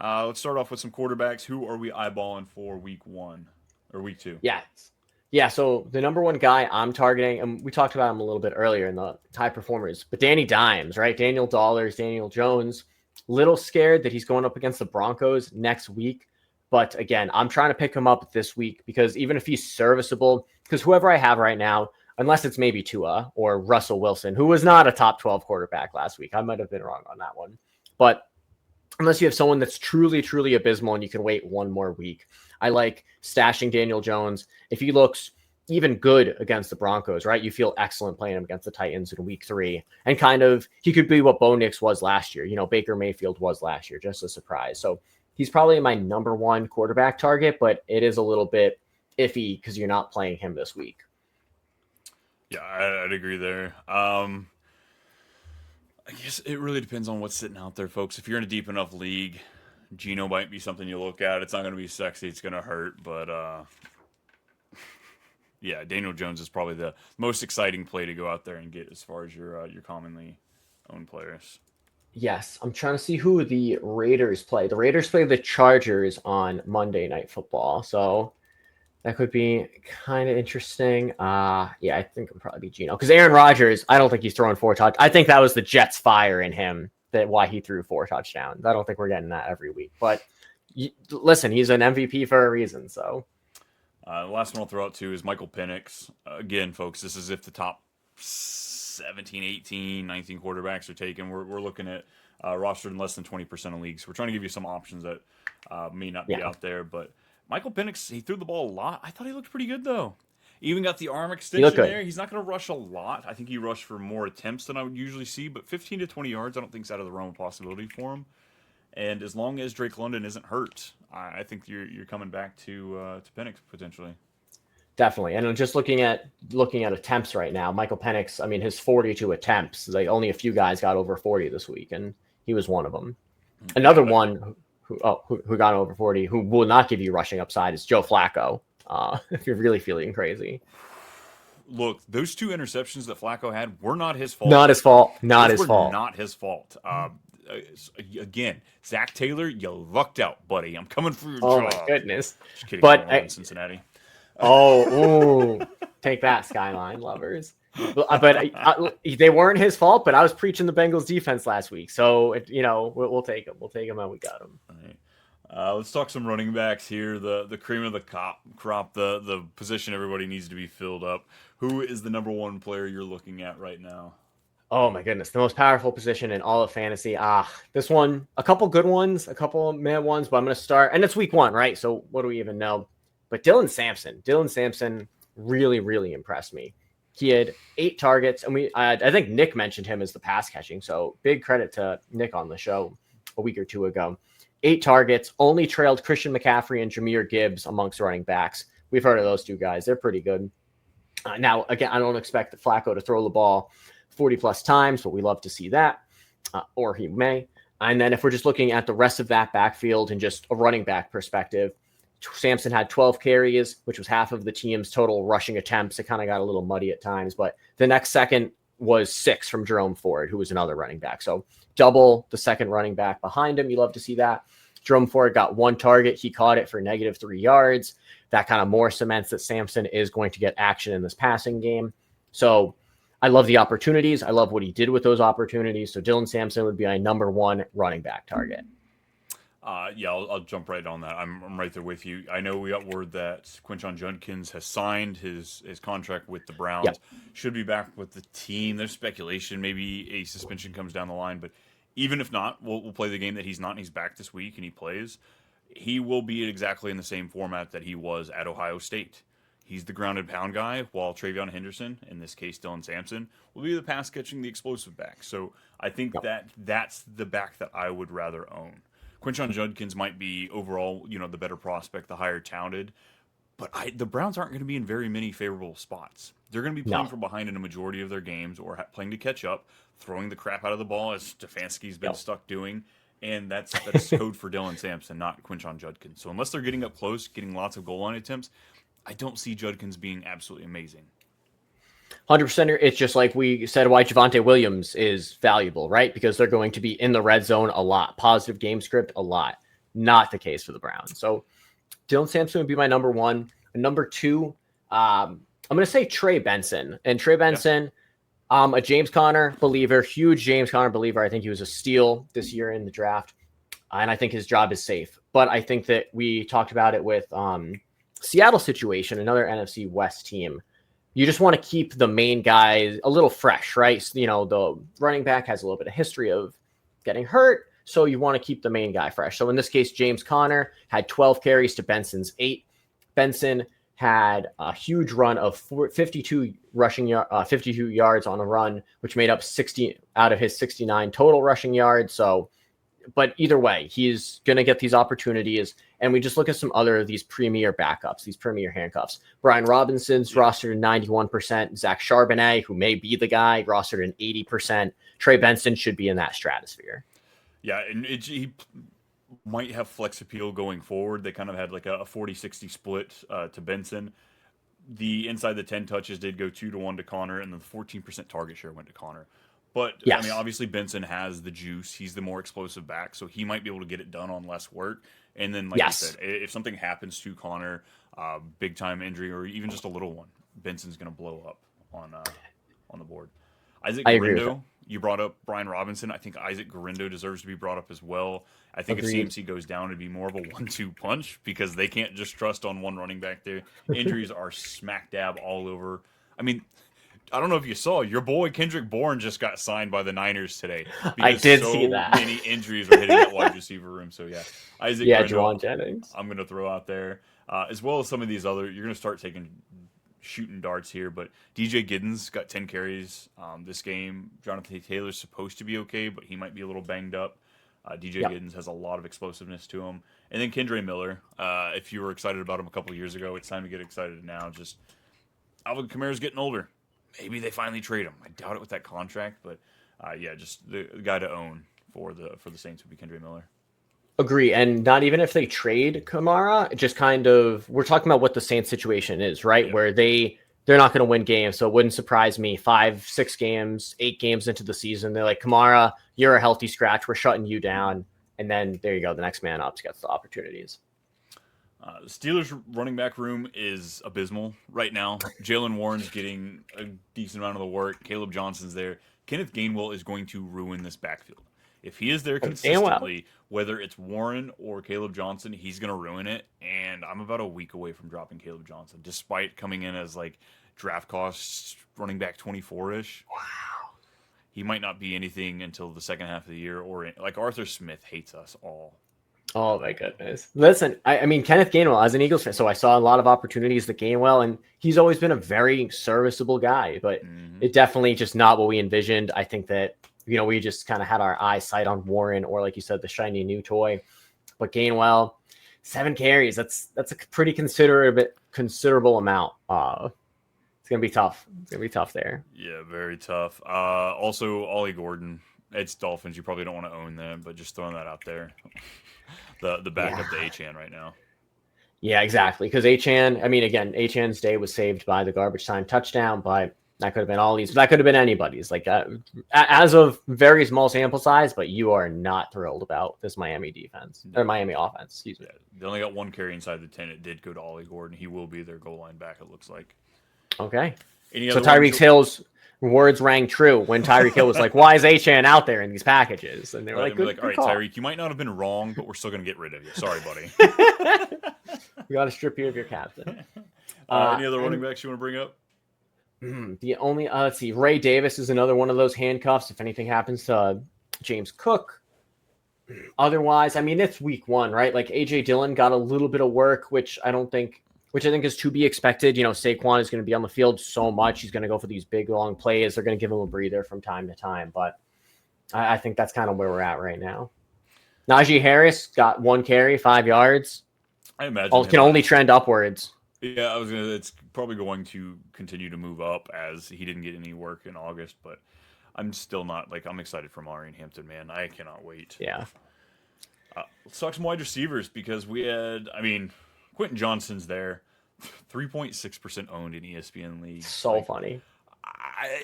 Let's start off with some quarterbacks. Who are we eyeballing for week 1 or week 2? Yeah. So the number 1 guy I'm targeting, and we talked about him a little bit earlier in the high performers, but Danny Dimes, right? Daniel Dollars, Daniel Jones. Little scared that he's going up against the Broncos next week. But again, I'm trying to pick him up this week because even if he's serviceable, because whoever I have right now, unless it's maybe Tua or Russell Wilson, who was not a top 12 quarterback last week. I might have been wrong on that one. But unless you have someone that's truly, truly abysmal and you can wait one more week. I like stashing Daniel Jones. If he looks even good against the Broncos, right? You feel excellent playing him against the Titans in week 3. And kind of, he could be what Bo Nix was last year. Baker Mayfield was last year, just a surprise. So he's probably my number 1 quarterback target, but it is a little bit iffy because you're not playing him this week. Yeah, I'd agree there. I guess it really depends on what's sitting out there, folks. If you're in a deep enough league, Geno might be something you look at. It's not going to be sexy. It's going to hurt, but yeah, Daniel Jones is probably the most exciting play to go out there and get as far as your commonly owned players. Yes, I'm trying to see who the Raiders play. The Raiders play the Chargers on Monday Night Football, so that could be kind of interesting. Yeah, I think it'll probably be Geno because Aaron Rodgers, I don't think he's throwing 4 touchdowns. I think that was the Jets' fire in him why he threw 4 touchdowns. I don't think we're getting that every week, but listen, he's an MVP for a reason, so. The last one I'll throw out too is Michael Penix. Again, folks, this is if the top 17, 18, 19 quarterbacks are taken. We're looking at rostered in less than 20% of leagues. We're trying to give you some options that may not be out there. But Michael Penix, he threw the ball a lot. I thought he looked pretty good, though. Even got the arm extension there. He's not going to rush a lot. I think he rushed for more attempts than I would usually see. But 15 to 20 yards, I don't think is out of the realm of possibility for him. And as long as Drake London isn't hurt, I think you're coming back to Penix potentially. Definitely. And I'm just looking at attempts right now. Michael Penix, I mean, his 42 attempts, like only a few guys got over 40 this week, and he was one of them. Another one who got over 40, who will not give you rushing upside, is Joe Flacco, if you're really feeling crazy. Look, those 2 interceptions that Flacco had were not his fault. Not his fault. Not his fault. Again, Zach Taylor, you lucked out, buddy. I'm coming for your job. Oh, my goodness. Just kidding. But in Cincinnati. Take that, Skyline lovers. But they weren't his fault, but I was preaching the Bengals defense last week. So, we'll take them. We'll take them and we got them. All right. Let's talk some running backs here. The cream of the crop, the position everybody needs to be filled up. Who is the number 1 player you're looking at right now? Oh my goodness, the most powerful position in all of fantasy. This one, a couple good ones, a couple mad ones, but I'm going to start, and it's week 1, right? So what do we even know? But Dylan Sampson really, really impressed me. He had 8 targets, and I think Nick mentioned him as the pass catching, so big credit to Nick on the show a week or 2 ago. 8 targets, only trailed Christian McCaffrey and Jahmyr Gibbs amongst running backs. We've heard of those 2 guys. They're pretty good. Now, again, I don't expect Flacco to throw the ball 40-plus times, but we love to see that, or he may. And then if we're just looking at the rest of that backfield and just a running back perspective, Sampson had 12 carries, which was half of the team's total rushing attempts. It kind of got a little muddy at times, but the next second was 6 from Jerome Ford, who was another running back. So double the second running back behind him. You love to see that. Jerome Ford got 1 target. He caught it for -3 yards. That kind of more cements that Sampson is going to get action in this passing game. So I love the opportunities. I love what he did with those opportunities. So Dylan Sampson would be my number 1 running back target. Yeah, I'll jump right on that. I'm right there with you. I know we got word that Quinshon Judkins has signed his contract with the Browns. Yep. Should be back with the team. There's speculation. Maybe a suspension comes down the line. But even if not, we'll play the game that he's not and he's back this week and he plays. He will be exactly in the same format that he was at Ohio State. He's the grounded pound guy, while Travion Henderson, in this case Dylan Sampson, will be the pass catching, the explosive back. So I think that's the back that I would rather own. Quinshon Judkins might be overall, the better prospect, the higher talented, but the Browns aren't going to be in very many favorable spots. They're going to be playing from behind in a majority of their games, or playing to catch up, throwing the crap out of the ball as Stefanski's been stuck doing, and that's code for Dylan Sampson, not Quinshon Judkins. So unless they're getting up close, getting lots of goal line attempts, I don't see Judkins being absolutely amazing. 100%. It's just like we said why Javonte Williams is valuable, right? Because they're going to be in the red zone a lot. Positive game script a lot. Not the case for the Browns. So Dylan Sampson would be my number 1. And number 2, I'm going to say Trey Benson. And Trey Benson, a James Conner believer, huge James Conner believer. I think he was a steal this year in the draft. And I think his job is safe. But I think that we talked about it with Seattle situation, another NFC West team. You just want to keep the main guy a little fresh, right? So, the running back has a little bit of history of getting hurt, so you want to keep the main guy fresh. So in this case, James Conner had 12 carries to Benson's 8. Benson had a huge run of 52 52 yards on a run, which made up 60 out of his 69 total rushing yards. So, but either way, he's going to get these opportunities. And we just look at some other of these premier backups, these premier handcuffs. Brian Robinson's rostered at 91%. Zach Charbonnet, who may be the guy, rostered at 80%. Trey Benson should be in that stratosphere. Yeah, and he might have flex appeal going forward. They kind of had like a 40-60 split to Benson. The inside the 10 touches did go 2-1 to Connor, and the 14% target share went to Connor. But, yes. I mean, obviously Benson has the juice. He's the more explosive back, so he might be able to get it done on less work. And then, like you said, if something happens to Connor, big-time injury or even just a little one, Benson's going to blow up on the board. Isaac Garindo, you brought up Brian Robinson. I think Isaac Garindo deserves to be brought up as well. I think if CMC goes down, it'd be more of a 1-2 punch because they can't just trust on one running back there. Injuries are smack dab all over. I mean, I don't know if you saw, your boy Kendrick Bourne just got signed by the Niners today. I did see that. So many injuries are hitting that wide receiver room. So, yeah. Isaac Garindo, Juwan Jennings. I'm going to throw out there. As well as some of these other, you're going to start shooting darts here, but DJ Giddens got 10 carries this game. Jonathan Taylor's supposed to be okay, but he might be a little banged up. DJ Giddens has a lot of explosiveness to him. And then Kendre Miller, if you were excited about him a couple years ago, it's time to get excited now. Just Alvin Kamara's getting older. Maybe they finally trade him. I doubt it with that contract, but just the guy to own for the Saints would be Kendre Miller. Agree. And not even if they trade Kamara, just kind of, we're talking about what the Saints situation is, right? Yeah. Where they're not going to win games. So it wouldn't surprise me 5, 6 games, 8 games into the season. They're like, Kamara, you're a healthy scratch. We're shutting you down. And then there you go. The next man up gets the opportunities. The Steelers running back room is abysmal right now. Jalen Warren's getting a decent amount of the work. Caleb Johnson's there. Kenneth Gainwell is going to ruin this backfield. If he is there consistently, whether it's Warren or Caleb Johnson, he's going to ruin it. And I'm about a week away from dropping Caleb Johnson, despite coming in as like draft costs running back 24-ish. Wow. He might not be anything until the second half of the year, or like Arthur Smith hates us all. Oh my goodness. Listen, I mean, Kenneth Gainwell as an Eagles fan, so I saw a lot of opportunities to Gainwell, and he's always been a very serviceable guy, but it definitely just not what we envisioned. I think that, we just kind of had our eyes set on Warren, or like you said, the shiny new toy. But Gainwell, 7 carries, that's a pretty considerable amount. It's going to be tough. It's going to be tough there. Yeah, very tough. Also, Ollie Gordon. It's Dolphins. You probably don't want to own them, but just throwing that out there. The backup to Achane right now. Yeah, exactly. Because Achane, I mean, again, Achane's day was saved by the garbage time touchdown, but that could have been Ollie's. That could have been anybody's. Like, as of very small sample size, but you are not thrilled about this Miami defense or Miami offense. Excuse me. Yeah, they only got 1 carry inside the 10. It did go to Ollie Gordon. He will be their goal line back, it looks like. Okay. So Tyreek Hill's words rang true when Tyreek Hill was like, why is Achane out there in these packages? And they were like, all right, Tyreek, you might not have been wrong, but we're still going to get rid of you. Sorry, buddy. We got to strip you of your captain. Any other running backs you want to bring up? The only, let's see, Ray Davis is another one of those handcuffs. If anything happens to James Cook. Otherwise, I mean, it's week 1, right? Like AJ Dillon got a little bit of work, which I think is to be expected. Saquon is going to be on the field so much. He's going to go for these big, long plays. They're going to give him a breather from time to time. But I think that's kind of where we're at right now. Najee Harris got 1 carry, 5 yards. I imagine can only trend upwards. Yeah, it's probably going to continue to move up as he didn't get any work in August. But I'm still not, I'm excited for Mari and Hampton, man. I cannot wait. Yeah. Let's talk some wide receivers because Quentin Johnson's there, 3.6% owned in ESPN League. So funny.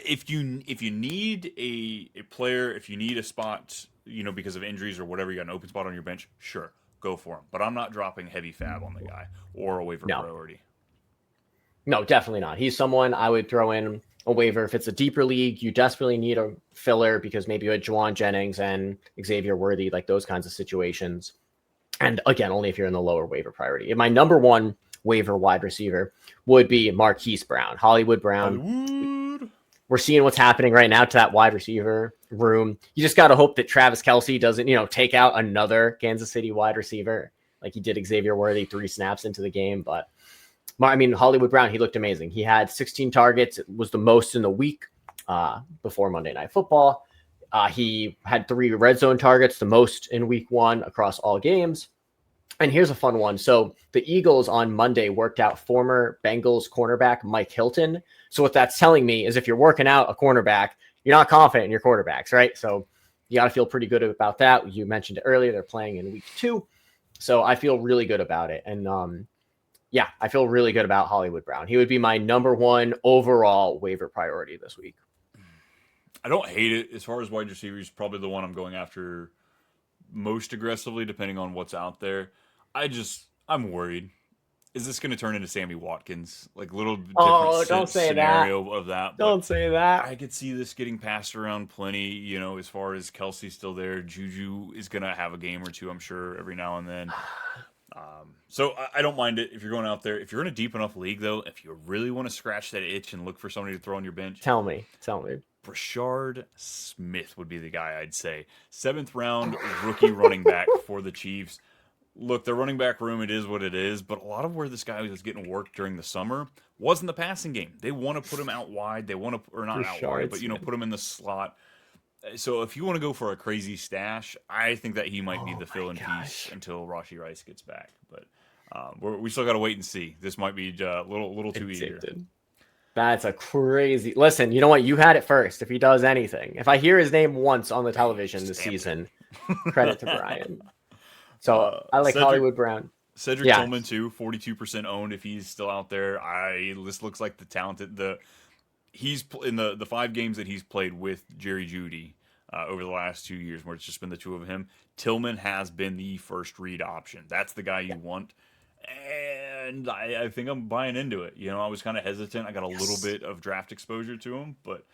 If you need a player, if you need a spot, because of injuries or whatever, you got an open spot on your bench, sure, go for him. But I'm not dropping heavy FAAB on the guy or a waiver priority. No, definitely not. He's someone I would throw in a waiver if it's a deeper league. You desperately need a filler because maybe you had Juwan Jennings and Xavier Worthy, like those kinds of situations. And again, only if you're in the lower waiver priority. And my number 1 waiver wide receiver would be Marquise Brown, Hollywood Brown. We're seeing what's happening right now to that wide receiver room. You just got to hope that Travis Kelce doesn't, take out another Kansas City wide receiver like he did Xavier Worthy 3 snaps into the game. But Hollywood Brown, he looked amazing. He had 16 targets. It was the most in the week before Monday Night Football. He had 3 red zone targets, the most in week 1 across all games. And here's a fun one. So the Eagles on Monday worked out former Bengals cornerback Mike Hilton. So what that's telling me is if you're working out a cornerback, you're not confident in your quarterbacks, right? So you got to feel pretty good about that. You mentioned it earlier. They're playing in week 2. So I feel really good about it. And I feel really good about Hollywood Brown. He would be my number 1 overall waiver priority this week. I don't hate it. As far as wide receivers, probably the one I'm going after most aggressively, depending on what's out there. I'm worried. Is this going to turn into Sammy Watkins? Like little different scenario of that. Don't say that. I could see this getting passed around plenty, as far as Kelsey's still there. Juju is going to have a game or two, I'm sure, every now and then. So I don't mind it if you're going out there. If you're in a deep enough league, though, if you really want to scratch that itch and look for somebody to throw on your bench. Tell me. Brashard Smith would be the guy, I'd say. 7th round rookie running back for the Chiefs. Look, their running back room, it is what it is, but a lot of where this guy was getting work during the summer wasn't the passing game. They want to put him out wide. They want to, or not out wide, but, put him in the slot. So if you want to go for a crazy stash, I think that he might be the fill-in piece until Rashee Rice gets back. But we still got to wait and see. This might be a little too eager. That's a crazy. Listen, you know what? You had it first. If he does anything, if I hear his name once on the television this season, credit to Brian. So I like Hollywood Brown. Cedric Tillman too, 42% owned. If he's still out there, this looks like the talented. He's in the 5 games that he's played with Jerry Jeudy over the last 2 years, where it's just been the 2 of him. Tillman has been the first read option. That's the guy you want. And I think I'm buying into it. I was kind of hesitant. I got a little bit of draft exposure to him, but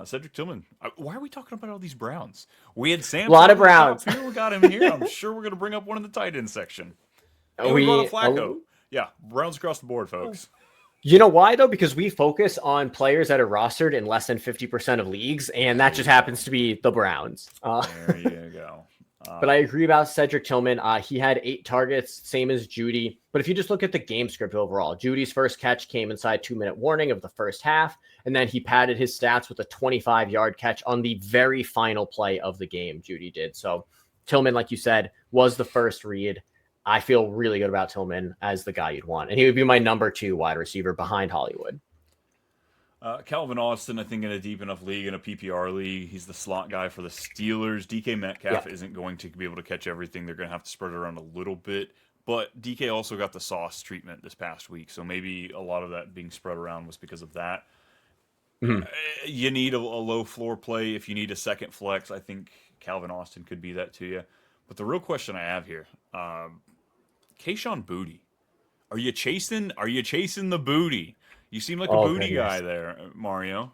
Cedric Tillman. Why are we talking about all these Browns? We had Sam. A lot of Browns. We got him here. I'm sure we're going to bring up one in the tight end section. And we brought up Flacco. Yeah, Browns across the board, folks. You know why, though? Because we focus on players that are rostered in less than 50% of leagues, and that just happens to be the Browns. There you go. But I agree about Cedric Tillman. He had 8 targets, same as Jeudy. But if you just look at the game script overall, Judy's first catch came inside 2-minute warning of the first half, and then he padded his stats with a 25-yard catch on the very final play of the game, Jeudy did. So Tillman, like you said, was the first read. I feel really good about Tillman as the guy you'd want. And he would be my number 2 wide receiver behind Hollywood. Calvin Austin, I think in a deep enough league, in a PPR league, he's the slot guy for the Steelers. DK Metcalf isn't going to be able to catch everything. They're going to have to spread it around a little bit. But DK also got the sauce treatment this past week, so maybe a lot of that being spread around was because of that. Mm-hmm. You need a low floor play. If you need a second flex, I think Calvin Austin could be that to you. But the real question I have here, Kayshon Boutte, are you chasing the booty? You seem like a booty guy there, Mario.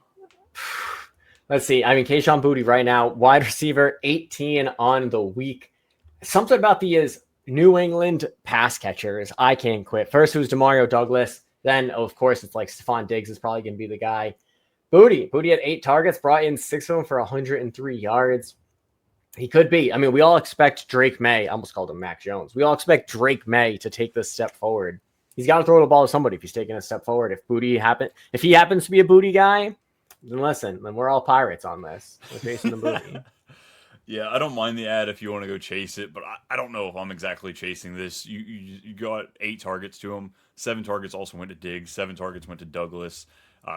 Let's see. Kayshon Boutte right now, wide receiver, 18 on the week. Something about these New England pass catchers, I can't quit. First, it was Demario Douglas. Then, of course, it's like Stephon Diggs is probably going to be the guy. Boutte had 8 targets, brought in 6 of them for 103 yards. He could be. We all expect Drake May. I almost called him Mac Jones. We all expect Drake May to take this step forward. He's got to throw the ball to somebody if he's taking a step forward. If he happens to be a Boutte guy, then listen, then we're all pirates on this. We're chasing the Boutte. Yeah, I don't mind the ad if you want to go chase it, but I don't know if I'm exactly chasing this. You got 8 targets to him. 7 targets also went to Diggs. 7 targets went to Douglas.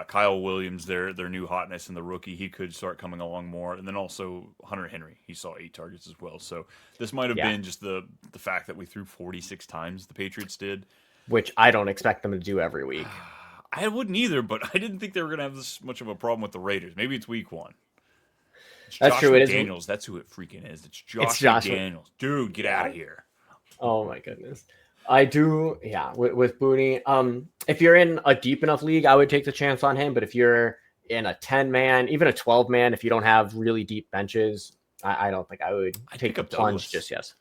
Kyle Williams, their new hotness in the rookie, he could start coming along more. And then also Hunter Henry, he saw 8 targets as well. So this might have been just the fact that we threw 46 times, the Patriots did. Which I don't expect them to do every week. I wouldn't either, but I didn't think they were going to have this much of a problem with the Raiders. Maybe it's week 1. That's true. It Daniels, that's who it freaking is. It's Josh Daniels. Dude, get out of here. Oh, my goodness. I do, with Boutte. If you're in a deep enough league, I would take the chance on him. But if you're in a 10-man, even a 12-man, if you don't have really deep benches, I don't think I would take a plunge just yet.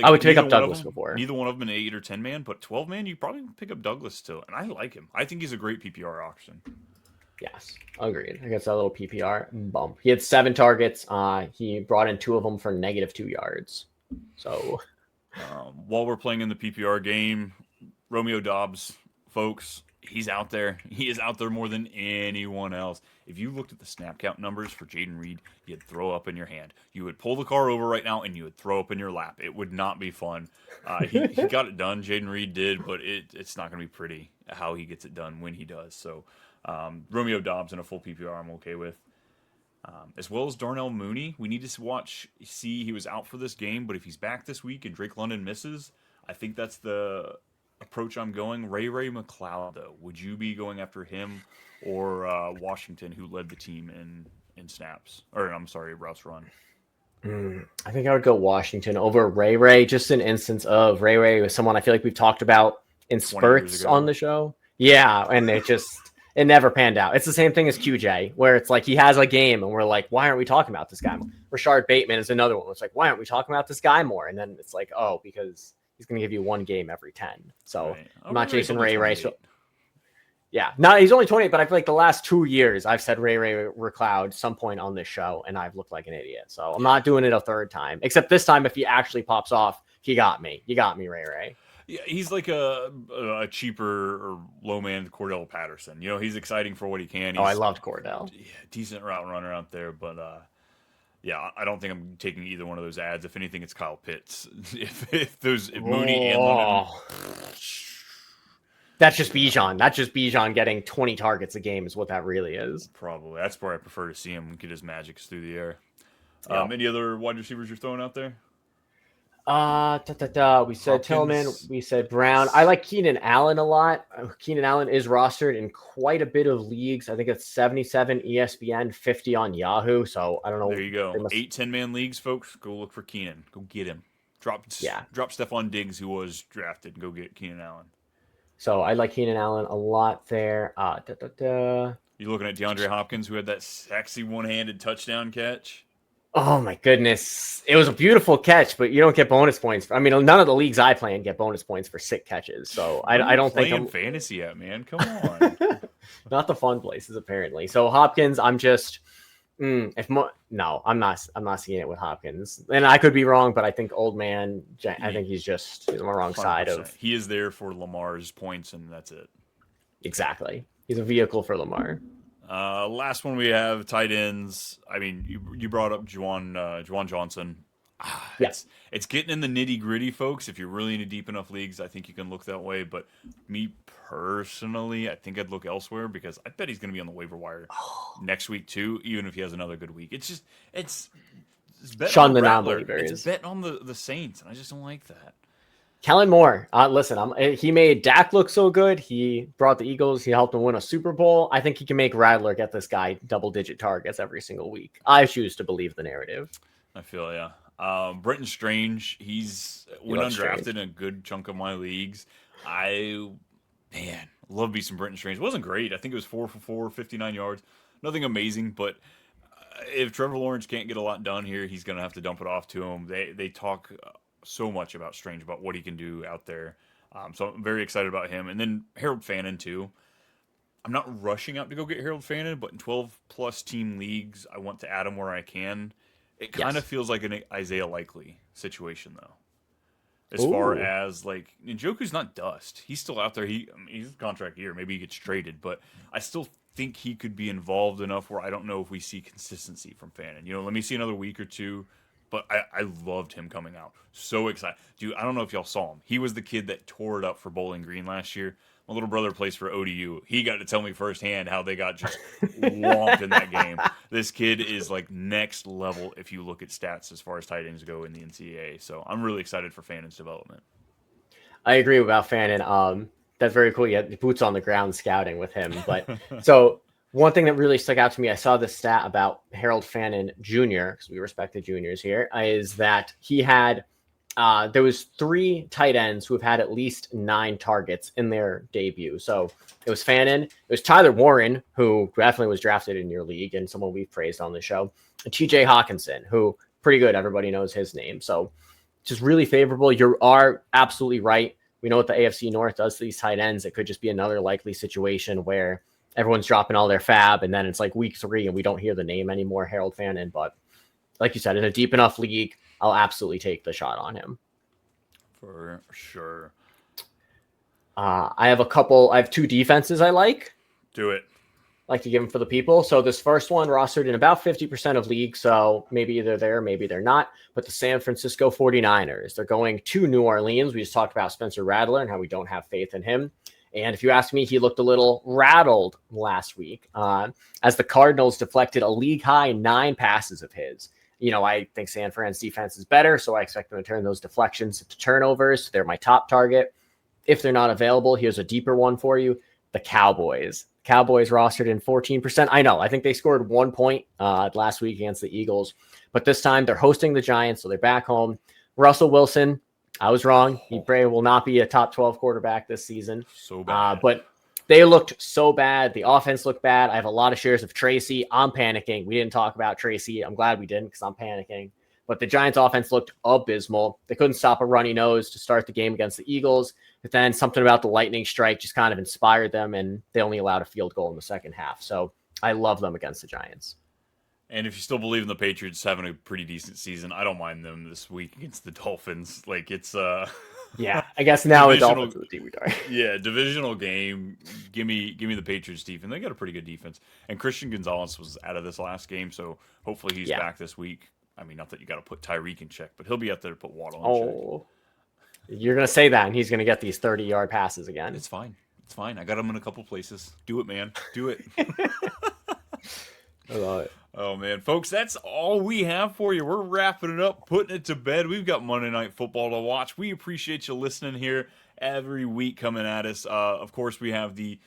I would pick up Douglas before. Neither one of them an 8 or 10-man, but 12-man, you probably pick up Douglas still. And I like him. I think he's a great PPR option. Yes, agreed. I guess that little PPR bump. He had 7 targets. He brought in 2 of them for -2 yards. So, while we're playing in the PPR game, Romeo Dobbs, folks, he's out there. He is out there more than anyone else. If you looked at the snap count numbers for Jaden Reed, you'd throw up in your hand. You would pull the car over right now, and you would throw up in your lap. It would not be fun. He got it done. Jaden Reed did, but it's not going to be pretty how he gets it done when he does. So Romeo Dobbs in a full PPR I'm okay with. As well as Darnell Mooney. We need to see he was out for this game, but if he's back this week and Drake London misses, I think that's the approach I'm going. Ray McLeod, though, would you be going after him or Washington, who led the team in snaps? Or I'm sorry, routes run. I think I would go Washington over Ray. Just an instance of Ray was someone I feel like we've talked about in spurts on the show. Yeah, and it never panned out. It's the same thing as QJ, where it's like he has a game, and we're like, why aren't we talking about this guy? Rashard Bateman is another one. It's like, why aren't we talking about this guy more? And then it's like, oh, because he's going to give you one game every 10. So right. I'm not chasing Ray. So yeah, no, he's only 28, but I feel like the last 2 years I've said Ray McLeod some point on this show, and I've looked like an idiot. So I'm not doing it a third time, except this time if he actually pops off, he got me. You got me, Ray. Yeah, he's like a cheaper or low man Cordell Patterson. You know, he's exciting for what he can. I loved Cordell. Yeah, decent route runner out there, but yeah, I don't think I'm taking either one of those ads. If anything, it's Kyle Pitts. if Mooney and London. That's just Bijan. That's just Bijan getting 20 targets a game is what that really is. Probably. That's where I prefer to see him get his magics through the air. Yep. Any other wide receivers you're throwing out there? We said Tillman. We said Brown. I like Keenan Allen a lot. Keenan Allen is rostered in quite a bit of leagues. I think it's 77 ESPN, 50 on Yahoo. So I don't know. There you go. 8-10-man leagues, folks. Go look for Keenan. Go get him. Drop Stephon Diggs, who was drafted, and go get Keenan Allen. So I like Keenan Allen a lot there. You looking at DeAndre Hopkins, who had that sexy one-handed touchdown catch? Oh my goodness. It was a beautiful catch, but you don't get bonus points. I mean, none of the leagues I play in get bonus points for sick catches. So I don't think I'm fantasy at, man. Come on. Not the fun places, apparently. So Hopkins, I'm just I'm not seeing it with Hopkins. And I could be wrong, but I think old man, I think he's on the wrong 100%. Side of. He is there for Lamar's points, and that's it. Exactly. He's a vehicle for Lamar. Last one we have tight ends. I mean, you brought up Juwan Johnson. Yes, it's getting in the nitty gritty, folks. If you're really into deep enough leagues, I think you can look that way. But me personally, I think I'd look elsewhere because I bet he's going to be on the waiver wire next week too, even if he has another good week. It's betting on Rattler. It's betting on the Saints, and I just don't like that. Kellen Moore, listen, he made Dak look so good. He brought the Eagles. He helped them win a Super Bowl. I think he can make Rattler get this guy double-digit targets every single week. I choose to believe the narrative. I feel, yeah. Brenton Strange, he's went undrafted in a good chunk of my leagues. Love me some Brenton Strange. It wasn't great. I think it was 4 for 4, 59 yards. Nothing amazing, but if Trevor Lawrence can't get a lot done here, he's going to have to dump it off to him. They talk so much about Strange, about what he can do out there. So I'm very excited about him. And then Harold Fannin, too. I'm not rushing out to go get Harold Fannin, but in 12-plus team leagues, I want to add him where I can. It kind of feels like an Isaiah Likely situation, though. As far as, like, Njoku's not dust. He's still out there. He's a contract year. Maybe he gets traded, but I still think he could be involved enough where I don't know if we see consistency from Fannin. Let me see another week or two. But I loved him coming out. So excited. Dude, I don't know if y'all saw him. He was the kid that tore it up for Bowling Green last year. My little brother plays for ODU. He got to tell me firsthand how they got just whomped in that game. This kid is like next level if you look at stats as far as tight ends go in the NCAA. So I'm really excited for Fannin's development. I agree about Fannin. That's very cool. You had boots on the ground scouting with him. But so one thing that really stuck out to me, I saw this stat about Harold Fannin Jr., because we respect the juniors here, is that he had there was 3 tight ends who have had at least 9 targets in their debut. So it was Fannin, it was Tyler Warren, who definitely was drafted in your league and someone we've praised on the show, and TJ Hawkinson, who pretty good. Everybody knows his name. So just really favorable. You are absolutely right. We know what the AFC North does to these tight ends. It could just be another likely situation where everyone's dropping all their FAAB, and then it's like week 3 and we don't hear the name anymore, Harold Fannin. But like you said, in a deep enough league, I'll absolutely take the shot on him. For sure. I have two defenses I Do it. like to give them for the people. So this first one rostered in about 50% of leagues. So maybe they're there, maybe they're not. But the San Francisco 49ers, they're going to New Orleans. We just talked about Spencer Rattler and how we don't have faith in him. And if you ask me, he looked a little rattled last week as the Cardinals deflected a league-high 9 passes of his. I think San Fran's defense is better, so I expect them to turn those deflections into turnovers. They're my top target. If they're not available, here's a deeper one for you. The Cowboys. Cowboys rostered in 14%. I know. I think they scored 1 point last week against the Eagles. But this time they're hosting the Giants, so they're back home. Russell Wilson, I was wrong. He probably will not be a top 12 quarterback this season. So bad. But they looked so bad. The offense looked bad. I have a lot of shares of Tracy. I'm panicking. We didn't talk about Tracy. I'm glad we didn't because I'm panicking. But the Giants offense looked abysmal. They couldn't stop a runny nose to start the game against the Eagles. But then something about the lightning strike just kind of inspired them, and they only allowed a field goal in the second half. So I love them against the Giants. And if you still believe in the Patriots having a pretty decent season, I don't mind them this week against the Dolphins. Like, it's yeah, I guess now the Dolphins are the team we are. Yeah, divisional game. Give me the Patriots defense. They got a pretty good defense. And Christian Gonzalez was out of this last game, so hopefully he's back this week. I mean, not that you got to put Tyreek in check, but he'll be out there to put Waddle in check. You're going to say that, and he's going to get these 30-yard passes again. It's fine. It's fine. I got him in a couple places. Do it, man. Do it. I love it. Oh, man. Folks, that's all we have for you. We're wrapping it up, putting it to bed. We've got Monday Night Football to watch. We appreciate you listening here every week coming at us. Of course, we have the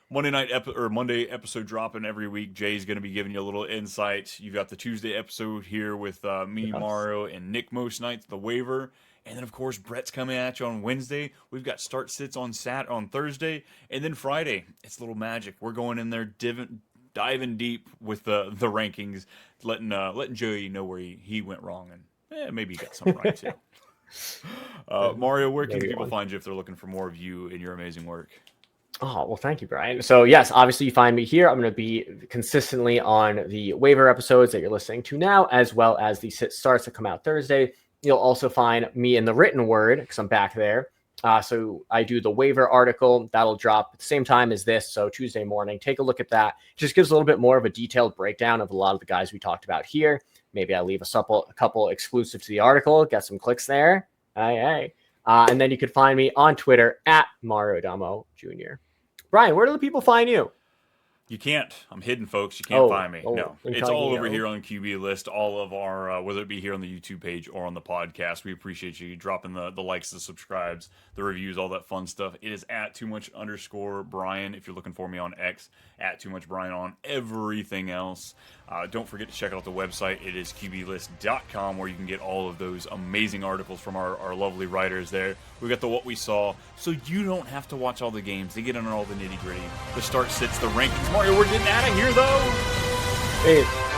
Monday episode dropping every week. Jay's going to be giving you a little insight. You've got the Tuesday episode here with me, Mario, and Nick most nights, the waiver. And then, of course, Brett's coming at you on Wednesday. We've got start sits on Thursday. And then Friday, it's a little magic. We're going in there diving deep with the rankings, letting Joey know where he went wrong. And maybe he got some right, too. Mario, where can people find you if they're looking for more of you and your amazing work? Oh, well, thank you, Brian. So, yes, obviously you find me here. I'm going to be consistently on the waiver episodes that you're listening to now, as well as the sit starts that come out Thursday. You'll also find me in the written word because I'm back there. So I do the waiver article. That'll drop at the same time as this. So Tuesday morning, take a look at that. Just gives a little bit more of a detailed breakdown of a lot of the guys we talked about here. Maybe I leave a couple exclusive to the article, get some clicks there. Hey. And then you could find me on Twitter at Mario Damo Jr. Brian, where do the people find you? You can't. I'm hidden, folks. You can't find me. No, it's all over incognito. here on QB List. All of our, whether it be here on the YouTube page or on the podcast, we appreciate you dropping the likes, the subscribes, the reviews, all that fun stuff. It is at @too_much_Brian if you're looking for me on X, at @too_much_Brian on everything else. Don't forget to check out the website. It is QBlist.com where you can get all of those amazing articles from our lovely writers there. We got the What We Saw, so you don't have to watch all the games. They get into all the nitty-gritty. The start sits, the rankings. Mario, we're getting out of here, though. Hey.